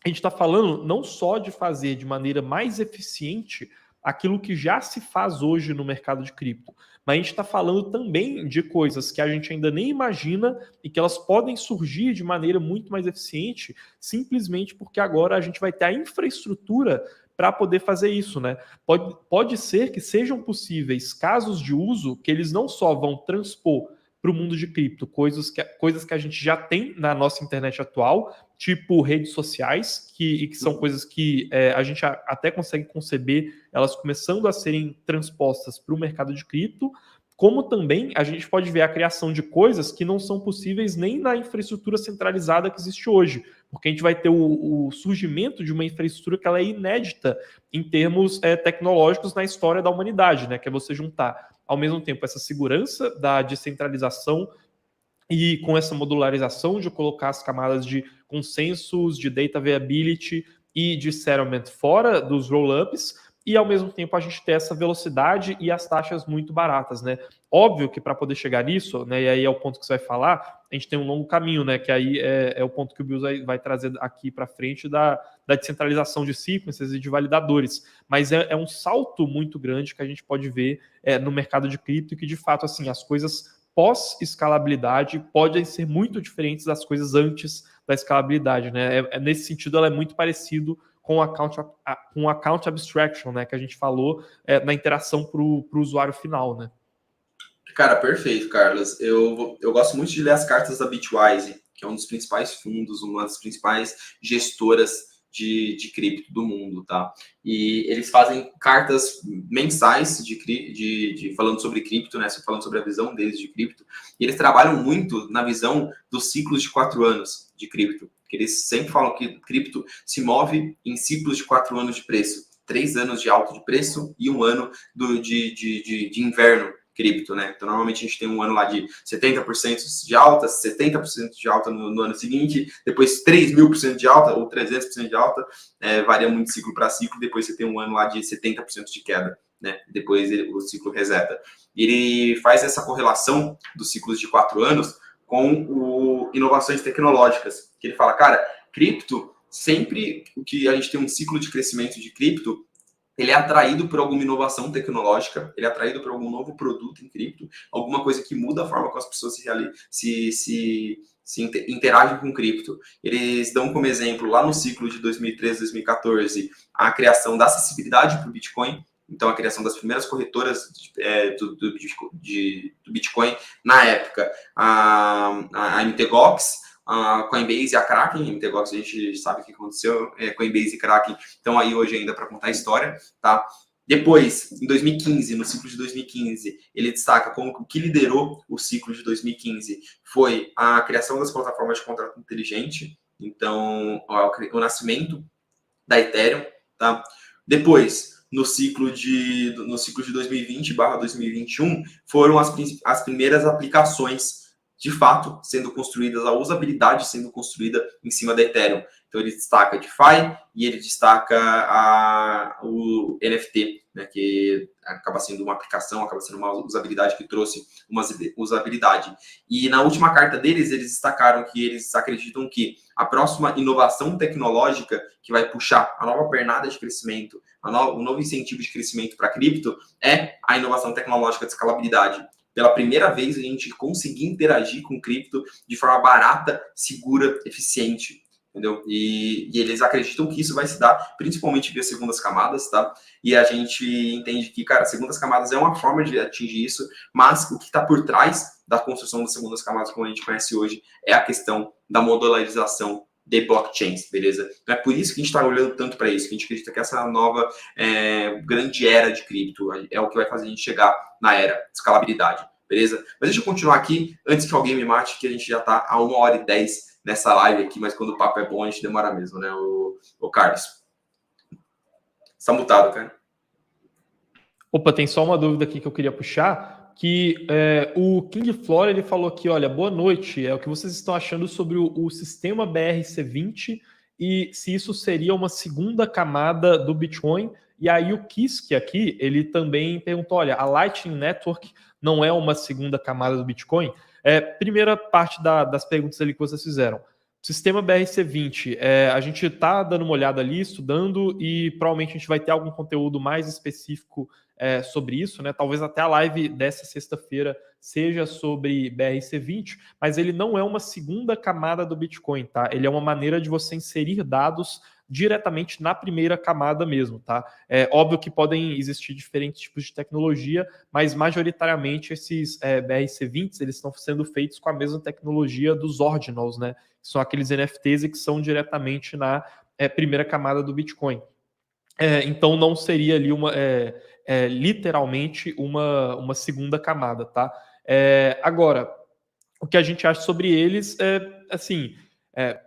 a gente está falando não só de fazer de maneira mais eficiente aquilo que já se faz hoje no mercado de cripto, mas a gente está falando também de coisas que a gente ainda nem imagina e que elas podem surgir de maneira muito mais eficiente, simplesmente porque agora a gente vai ter a infraestrutura para poder fazer isso, né? Pode ser que sejam possíveis casos de uso que eles não só vão transpor para o mundo de cripto, coisas que a gente já tem na nossa internet atual, tipo redes sociais, que são coisas que a gente até consegue conceber elas começando a serem transpostas para o mercado de cripto, como também a gente pode ver a criação de coisas que não são possíveis nem na infraestrutura centralizada que existe hoje, porque a gente vai ter o surgimento de uma infraestrutura que ela é inédita em termos tecnológicos na história da humanidade, né? Que é você juntar ao mesmo tempo essa segurança da descentralização e com essa modularização de colocar as camadas de consensos, de data viability e de settlement fora dos rollups, e ao mesmo tempo a gente ter essa velocidade e as taxas muito baratas, né? Óbvio que para poder chegar nisso, né, e aí é o ponto que você vai falar, a gente tem um longo caminho, né, que aí é o ponto que o Bill vai trazer aqui para frente da descentralização de sequences e de validadores, mas é um salto muito grande que a gente pode ver no mercado de cripto, e que de fato, assim, as coisas pós-escalabilidade podem ser muito diferentes das coisas antes da escalabilidade, né? Nesse sentido, ela é muito parecido com o account abstraction, né? Que a gente falou na interação para o usuário final, né? Cara, perfeito, Carlos. Eu gosto muito de ler as cartas da Bitwise, que é um dos principais fundos, uma das principais gestoras de cripto do mundo, tá? E eles fazem cartas mensais falando sobre cripto, né? Falando sobre a visão deles de cripto. E eles trabalham muito na visão dos ciclos de 4 anos de cripto. Que eles sempre falam que cripto se move em ciclos de 4 anos de preço. 3 anos de alta de preço e 1 ano de inverno cripto, né? Então, normalmente a gente tem um ano lá de 70% de alta, 70% de alta no ano seguinte, depois 3.000% de alta ou 300% de alta, varia muito de ciclo para ciclo, depois você tem um ano lá de 70% de queda, né? Depois o ciclo reseta. E ele faz essa correlação dos ciclos de 4 anos com inovações tecnológicas, que ele fala, cara, cripto, sempre que a gente tem um ciclo de crescimento de cripto, ele é atraído por alguma inovação tecnológica, ele é atraído por algum novo produto em cripto, alguma coisa que muda a forma como as pessoas se interagem com cripto. Eles dão como exemplo, lá no ciclo de 2013, 2014, a criação da acessibilidade para o Bitcoin. Então, a criação das primeiras corretoras do Bitcoin, na época, a MTGOX, a Coinbase e a Kraken. A MTGOX a gente sabe o que aconteceu, Coinbase e Kraken estão aí hoje ainda para contar a história, tá? Depois, em 2015, no ciclo de 2015, ele destaca como o que liderou o ciclo de 2015 foi a criação das plataformas de contrato inteligente, então, o nascimento da Ethereum, tá? Depois, no ciclo de 2020/2021, foram as primeiras aplicações, de fato, sendo construídas, a usabilidade sendo construída em cima da Ethereum. Então, ele destaca DeFi e ele destaca o NFT, né, que acaba sendo uma aplicação, acaba sendo uma usabilidade que trouxe uma usabilidade. E na última carta deles, eles destacaram que eles acreditam que a próxima inovação tecnológica que vai puxar a nova pernada de crescimento, o novo incentivo de crescimento para a cripto é a inovação tecnológica de escalabilidade. Pela primeira vez, a gente conseguir interagir com cripto de forma barata, segura, eficiente. Entendeu? E eles acreditam que isso vai se dar principalmente via segundas camadas, tá? E a gente entende que, cara, segundas camadas é uma forma de atingir isso, mas o que está por trás da construção das segundas camadas, como a gente conhece hoje, é a questão da modularização de blockchains, beleza? Então é por isso que a gente está olhando tanto para isso, que a gente acredita que essa nova grande era de cripto é o que vai fazer a gente chegar na era de escalabilidade, beleza? Mas deixa eu continuar aqui, antes que alguém me mate, que a gente já está a 1h10 nessa live aqui, mas quando o papo é bom, a gente demora mesmo, né, o Carlos? Está mutado, cara. Opa, tem só uma dúvida aqui que eu queria puxar, que o King Flora, ele falou aqui, olha, boa noite, o que vocês estão achando sobre o sistema BRC20 e se isso seria uma segunda camada do Bitcoin? E aí o Kisk aqui, ele também perguntou, olha, a Lightning Network não é uma segunda camada do Bitcoin? Primeira parte das perguntas ali que vocês fizeram. Sistema BRC20, a gente está dando uma olhada ali, estudando, e provavelmente a gente vai ter algum conteúdo mais específico sobre isso, né? Talvez até a live dessa sexta-feira seja sobre BRC20, mas ele não é uma segunda camada do Bitcoin, tá? Ele é uma maneira de você inserir dados diretamente na primeira camada mesmo, tá? É óbvio que podem existir diferentes tipos de tecnologia, mas majoritariamente esses BRC20s, eles estão sendo feitos com a mesma tecnologia dos ordinals, né? Que são aqueles NFTs e que são diretamente na primeira camada do Bitcoin. Então não seria ali literalmente uma segunda camada, tá? Agora, o que a gente acha sobre eles assim,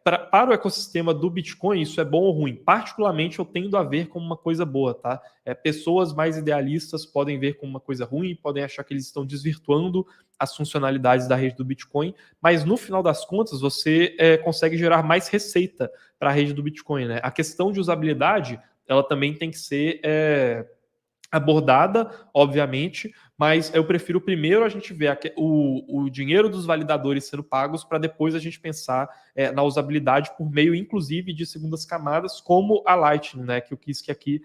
para o ecossistema do Bitcoin, isso é bom ou ruim? Particularmente, eu tendo a ver como uma coisa boa, tá? Pessoas mais idealistas podem ver como uma coisa ruim, podem achar que eles estão desvirtuando as funcionalidades da rede do Bitcoin, mas no final das contas, você consegue gerar mais receita para a rede do Bitcoin, né? A questão de usabilidade, ela também tem que ser abordada, obviamente, mas eu prefiro primeiro a gente ver o dinheiro dos validadores sendo pagos para depois a gente pensar na usabilidade por meio, inclusive, de segundas camadas, como a Lightning, né, que o Kisk aqui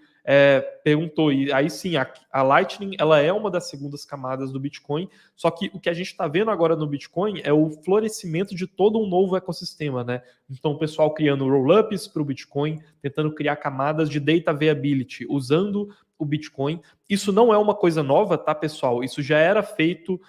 perguntou. E aí sim, a Lightning ela é uma das segundas camadas do Bitcoin, só que o que a gente está vendo agora no Bitcoin é o florescimento de todo um novo ecossistema, né? Então, o pessoal criando roll-ups para o Bitcoin, tentando criar camadas de data viability, usando o Bitcoin. Isso não é uma coisa nova, tá, pessoal? Isso já era feito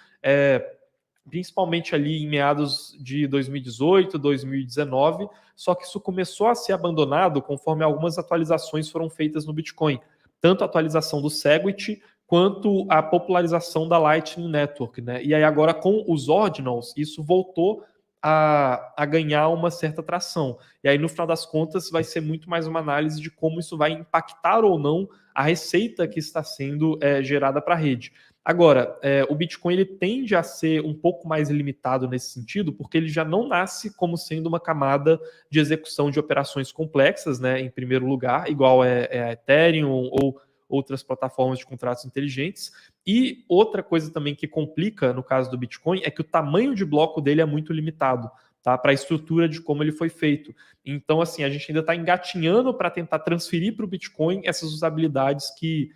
principalmente ali em meados de 2018, 2019, só que isso começou a ser abandonado conforme algumas atualizações foram feitas no Bitcoin. Tanto a atualização do Segwit, quanto a popularização da Lightning Network, né? E aí agora com os ordinals, isso voltou a ganhar uma certa tração. E aí, no final das contas, vai ser muito mais uma análise de como isso vai impactar ou não a receita que está sendo gerada para a rede. Agora, o Bitcoin ele tende a ser um pouco mais limitado nesse sentido, porque ele já não nasce como sendo uma camada de execução de operações complexas, né, em primeiro lugar, igual a Ethereum ou outras plataformas de contratos inteligentes. E outra coisa também que complica no caso do Bitcoin é que o tamanho de bloco dele é muito limitado, tá? Para a estrutura de como ele foi feito. Então, assim, a gente ainda está engatinhando para tentar transferir para o Bitcoin essas usabilidades que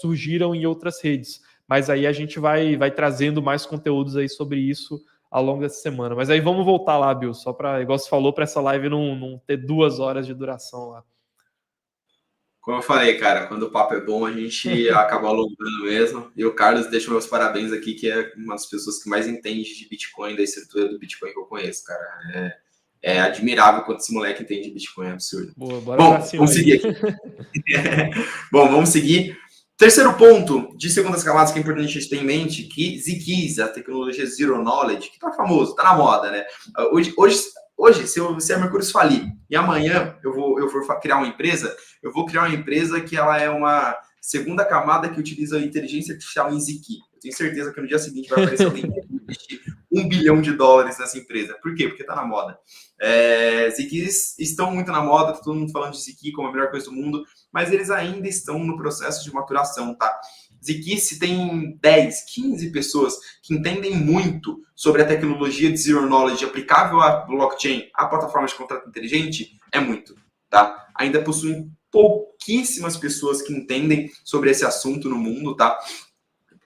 surgiram em outras redes. Mas aí a gente vai trazendo mais conteúdos aí sobre isso ao longo dessa semana. Mas aí vamos voltar lá, Bill, só para, igual você falou, para essa live não ter 2 horas de duração lá. Como eu falei, cara, quando o papo é bom, a gente acaba alongando mesmo. E o Carlos deixa meus parabéns aqui, que é uma das pessoas que mais entende de Bitcoin, da estrutura do Bitcoin que eu conheço, cara. É admirável quanto esse moleque entende de Bitcoin, é absurdo. Boa, bora Bom, pra cima vamos aí. seguir aqui. Bom, vamos seguir. Terceiro ponto de segundas camadas que é importante a gente ter em mente, que ZKeys, a tecnologia Zero Knowledge, que tá famoso, tá na moda, né? Hoje se a Mercúrio falir e amanhã eu for criar uma empresa, eu vou criar uma empresa que ela é uma segunda camada que utiliza a inteligência artificial em ZK. Eu tenho certeza que no dia seguinte vai aparecer alguém que vai investir $1 bilhão nessa empresa. Por quê? Porque tá na moda. ZKs estão muito na moda, tá todo mundo falando de ZK como a melhor coisa do mundo, mas eles ainda estão no processo de maturação, tá? ZK, se tem 10, 15 pessoas que entendem muito sobre a tecnologia de Zero Knowledge aplicável à blockchain, à plataforma de contrato inteligente, é muito, tá? Ainda possuem pouquíssimas pessoas que entendem sobre esse assunto no mundo, tá?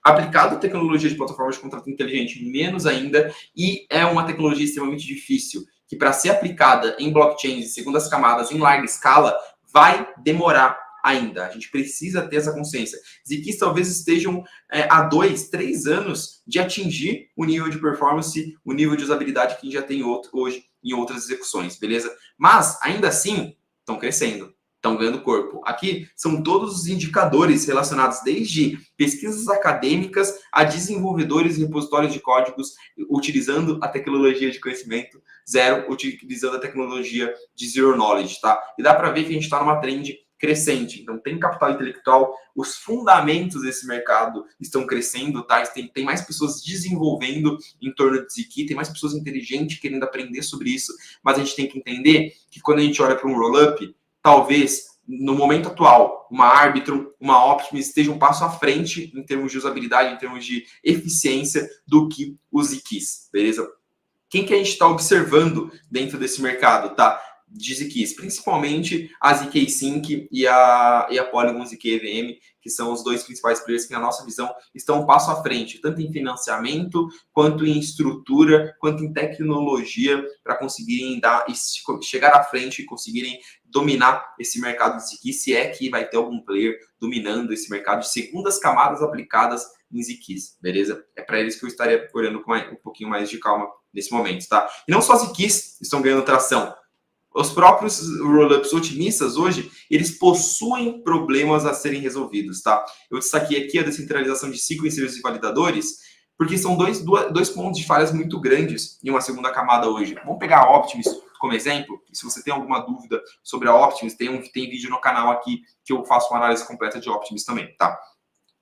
Aplicado a tecnologia de plataforma de contrato inteligente, menos ainda, e é uma tecnologia extremamente difícil, que para ser aplicada em blockchains de segundas camadas em larga escala, vai demorar ainda. A gente precisa ter essa consciência. ZKs talvez estejam há 2, 3 anos de atingir o nível de performance, o nível de usabilidade que a gente já tem hoje em outras execuções, beleza? Mas, ainda assim, estão crescendo, estão ganhando corpo. Aqui são todos os indicadores relacionados desde pesquisas acadêmicas a desenvolvedores e repositórios de códigos utilizando a tecnologia de conhecimento zero, utilizando a tecnologia de Zero Knowledge, tá? E dá para ver que a gente está numa trend crescente. Então, tem capital intelectual, os fundamentos desse mercado estão crescendo, tá? Tem mais pessoas desenvolvendo em torno de ZK, tem mais pessoas inteligentes querendo aprender sobre isso, mas a gente tem que entender que quando a gente olha para um roll-up, talvez, no momento atual, uma Arbitrum, uma Optimus esteja um passo à frente em termos de usabilidade, em termos de eficiência do que os ZKs, beleza? Quem que a gente está observando dentro desse mercado, tá? De ZKs, principalmente a ZK Sync e a Polygon ZK EVM, que são os dois principais players que, na nossa visão, estão um passo à frente, tanto em financiamento, quanto em estrutura, quanto em tecnologia, para conseguirem chegar à frente e conseguirem dominar esse mercado de ZK, se é que vai ter algum player dominando esse mercado de segundas camadas aplicadas em ZKs, beleza? É para eles que eu estaria olhando com um pouquinho mais de calma nesse momento, tá? E não só ZKs estão ganhando tração. Os próprios rollups otimistas hoje, eles possuem problemas a serem resolvidos, tá? Eu destaquei aqui a descentralização de sequencers e validadores, porque são dois pontos de falhas muito grandes em uma segunda camada hoje. Vamos pegar a Optimus como exemplo. Se você tem alguma dúvida sobre a Optimus, tem vídeo no canal aqui que eu faço uma análise completa de Optimus também, tá?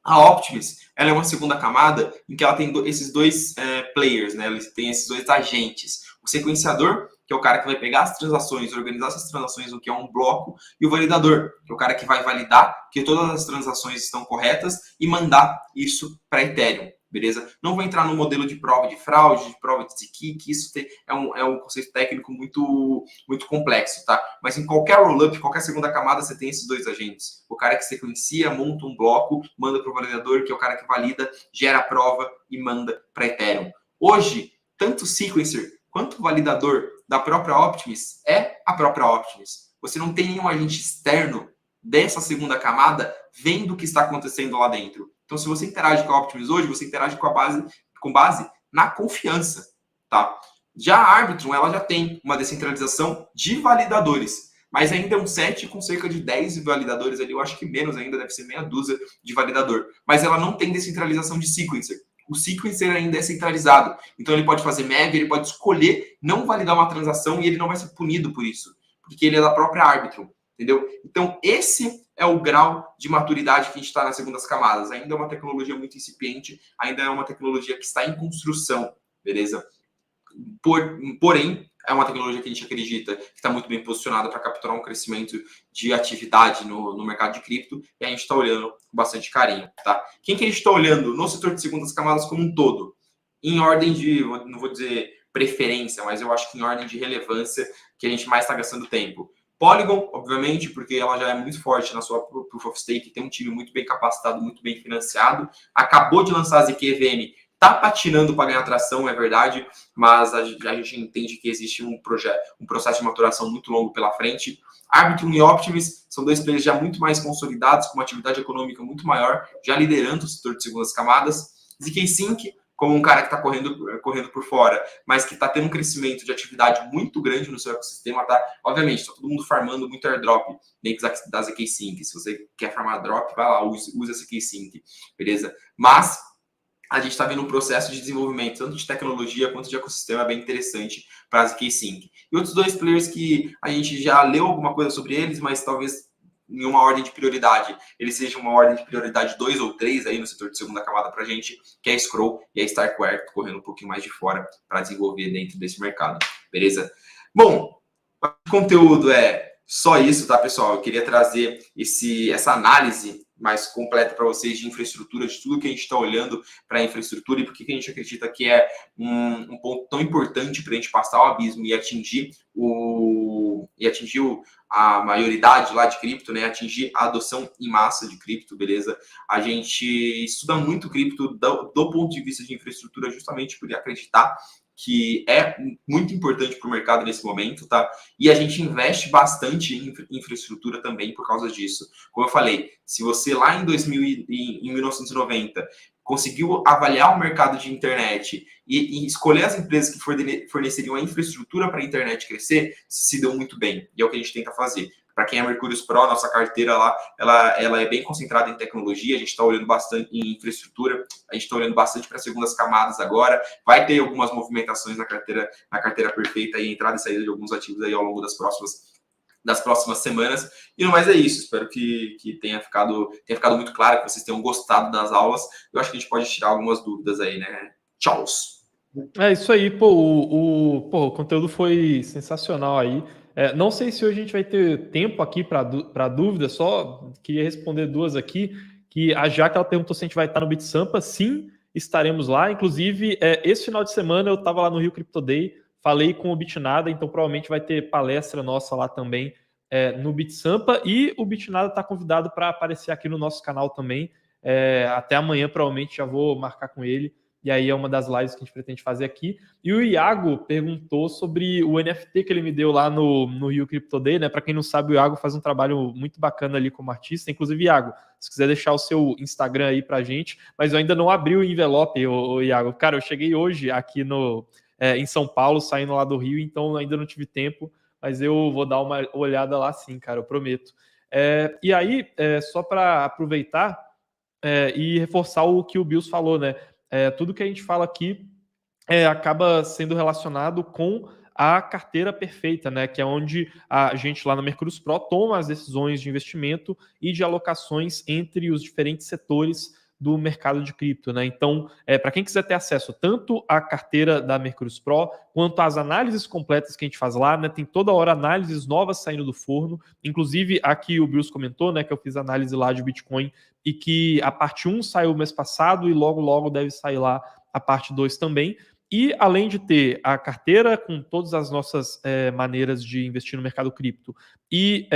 A Optimus, ela é uma segunda camada em que ela tem esses dois players, né? Ela tem esses dois agentes. O sequenciador, que é o cara que vai pegar as transações, organizar essas transações no que é um bloco, e o validador, que é o cara que vai validar que todas as transações estão corretas e mandar isso para Ethereum, beleza? Não vou entrar no modelo de prova de fraude, de prova de ZK, que isso é um conceito técnico muito, muito complexo, tá? Mas em qualquer rollup, qualquer segunda camada, você tem esses dois agentes. O cara que sequencia, monta um bloco, manda para o validador, que é o cara que valida, gera a prova e manda para Ethereum. Hoje, tanto o sequencer quanto o validador da própria Optimus é a própria Optimus. Você não tem nenhum agente externo dessa segunda camada vendo o que está acontecendo lá dentro. Então, se você interage com a Optimus hoje, você interage com base na confiança, tá? Já a Arbitrum, ela já tem uma descentralização de validadores, mas ainda é um set com cerca de 10 validadores ali, eu acho que menos ainda, deve ser meia dúzia de validador. Mas ela não tem descentralização de sequencer. O sequencer ainda é centralizado. Então, ele pode fazer MEV, ele pode escolher não validar uma transação e ele não vai ser punido por isso, porque ele é da própria Arbitrum, entendeu? Então, esse é o grau de maturidade que a gente está nas segundas camadas. Ainda é uma tecnologia muito incipiente, ainda é uma tecnologia que está em construção, beleza? Porém, é uma tecnologia que a gente acredita que está muito bem posicionada para capturar um crescimento de atividade no mercado de cripto, e a gente está olhando com bastante carinho, tá? Quem que a gente está olhando no setor de segundas camadas como um todo? Em ordem de, não vou dizer preferência, mas eu acho que em ordem de relevância que a gente mais está gastando tempo. Polygon, obviamente, porque ela já é muito forte na sua Proof of Stake, tem um time muito bem capacitado, muito bem financiado, acabou de lançar a ZK EVM Tá patinando para ganhar tração, é verdade, mas a gente entende que existe um processo de maturação muito longo pela frente. Arbitrum e Optimus são dois players já muito mais consolidados, com uma atividade econômica muito maior, já liderando o setor de segundas camadas. ZK Sync, como um cara que está correndo por fora, mas que está tendo um crescimento de atividade muito grande no seu ecossistema, tá? Obviamente, está todo mundo farmando muito airdrop dentro da ZK Sync. Se você quer farmar drop, vai lá, use a ZK Sync, beleza? Mas a gente está vendo um processo de desenvolvimento, tanto de tecnologia quanto de ecossistema, bem interessante para a ZK Sync. E outros dois players que a gente já leu alguma coisa sobre eles, mas talvez em uma ordem de prioridade, eles sejam uma ordem de prioridade 2 ou 3 aí no setor de segunda camada para a gente, que é a Scroll e a Starkware, correndo um pouquinho mais de fora para desenvolver dentro desse mercado, beleza? Bom, o conteúdo é só isso, tá, pessoal? Eu queria trazer essa análise mais completa para vocês de infraestrutura, de tudo que a gente está olhando para a infraestrutura e por que a gente acredita que é um ponto tão importante para a gente passar o abismo e atingir a maioridade lá de cripto, né? Atingir a adoção em massa de cripto, beleza? A gente estuda muito cripto do ponto de vista de infraestrutura justamente por acreditar que é muito importante para o mercado nesse momento, tá? E a gente investe bastante em infraestrutura também por causa disso. Como eu falei, se você lá em 1990 conseguiu avaliar o mercado de internet e escolher as empresas que forneceriam a infraestrutura para a internet crescer, se deu muito bem. E é o que a gente tenta fazer. Para quem é Mercúrios Pro, nossa carteira lá, ela é bem concentrada em tecnologia, a gente está olhando bastante em infraestrutura, a gente está olhando bastante para segundas camadas agora, vai ter algumas movimentações na carteira perfeita e entrada e saída de alguns ativos aí ao longo das próximas semanas. E no mais é isso, espero que tenha ficado muito claro, que vocês tenham gostado das aulas. Eu acho que a gente pode tirar algumas dúvidas aí, né? Tchau! É isso aí, pô, o conteúdo foi sensacional aí. Não sei se hoje a gente vai ter tempo aqui para dúvida, só queria responder duas aqui, que a Jaque ela perguntou se a gente vai estar no BitSampa. Sim, estaremos lá. Inclusive, esse final de semana eu estava lá no Rio Crypto Day, falei com o Bitnada, então provavelmente vai ter palestra nossa lá também no BitSampa, e o Bitnada está convidado para aparecer aqui no nosso canal também. Até amanhã, provavelmente, já vou marcar com ele. E aí é uma das lives que a gente pretende fazer aqui. E o Iago perguntou sobre o NFT que ele me deu lá no Rio Crypto Day, né? Para quem não sabe, o Iago faz um trabalho muito bacana ali como artista. Inclusive, Iago, se quiser deixar o seu Instagram aí pra gente, mas eu ainda não abri o envelope, o Iago. Cara, eu cheguei hoje aqui em São Paulo, saindo lá do Rio, então ainda não tive tempo, mas eu vou dar uma olhada lá sim, cara, eu prometo. E aí, só para aproveitar e reforçar o que o Bills falou, né? Tudo que a gente fala aqui acaba sendo relacionado com a carteira perfeita, né? Que é onde a gente lá na Mercúrios Pro toma as decisões de investimento e de alocações entre os diferentes setores do mercado de cripto, né? Então, para quem quiser ter acesso tanto à carteira da Mercúrios Pro quanto às análises completas que a gente faz lá, né? Tem toda hora análises novas saindo do forno. Inclusive, aqui o Bruce comentou, né? Que eu fiz análise lá de Bitcoin e que a parte 1 saiu mês passado e logo deve sair lá a parte 2 também. E além de ter a carteira com todas as nossas maneiras de investir no mercado cripto e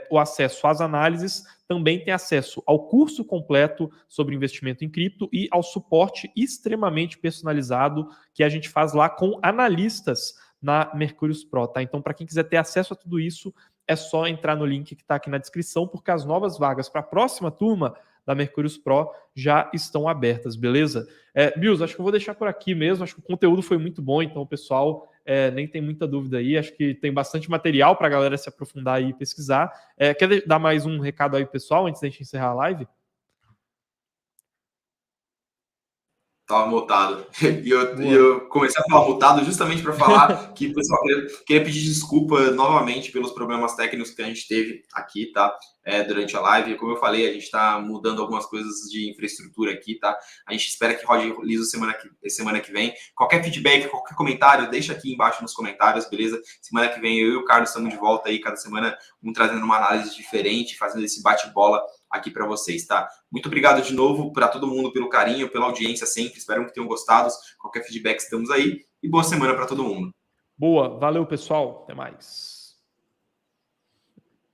o acesso às análises, também tem acesso ao curso completo sobre investimento em cripto e ao suporte extremamente personalizado que a gente faz lá com analistas na Mercúrios Pro, tá? Então, para quem quiser ter acesso a tudo isso, é só entrar no link que está aqui na descrição, porque as novas vagas para a próxima turma da Mercúrios Pro já estão abertas, beleza? Bills, acho que eu vou deixar por aqui mesmo, acho que o conteúdo foi muito bom, então o pessoal nem tem muita dúvida aí, acho que tem bastante material para a galera se aprofundar e pesquisar. Quer dar mais um recado aí, pessoal, antes da gente encerrar a live? Tava mutado. E eu comecei a falar mutado justamente para falar que, pessoal, queria pedir desculpa novamente pelos problemas técnicos que a gente teve aqui, tá? Durante a live. Como eu falei, a gente está mudando algumas coisas de infraestrutura aqui, tá? A gente espera que rode liso semana que vem. Qualquer feedback, qualquer comentário, deixa aqui embaixo nos comentários, beleza? Semana que vem eu e o Carlos estamos de volta aí, cada semana trazendo uma análise diferente, fazendo esse bate-bola aqui para vocês, tá? Muito obrigado de novo para todo mundo pelo carinho, pela audiência sempre. Espero que tenham gostado. Qualquer feedback estamos aí. E boa semana para todo mundo. Boa, valeu pessoal, até mais.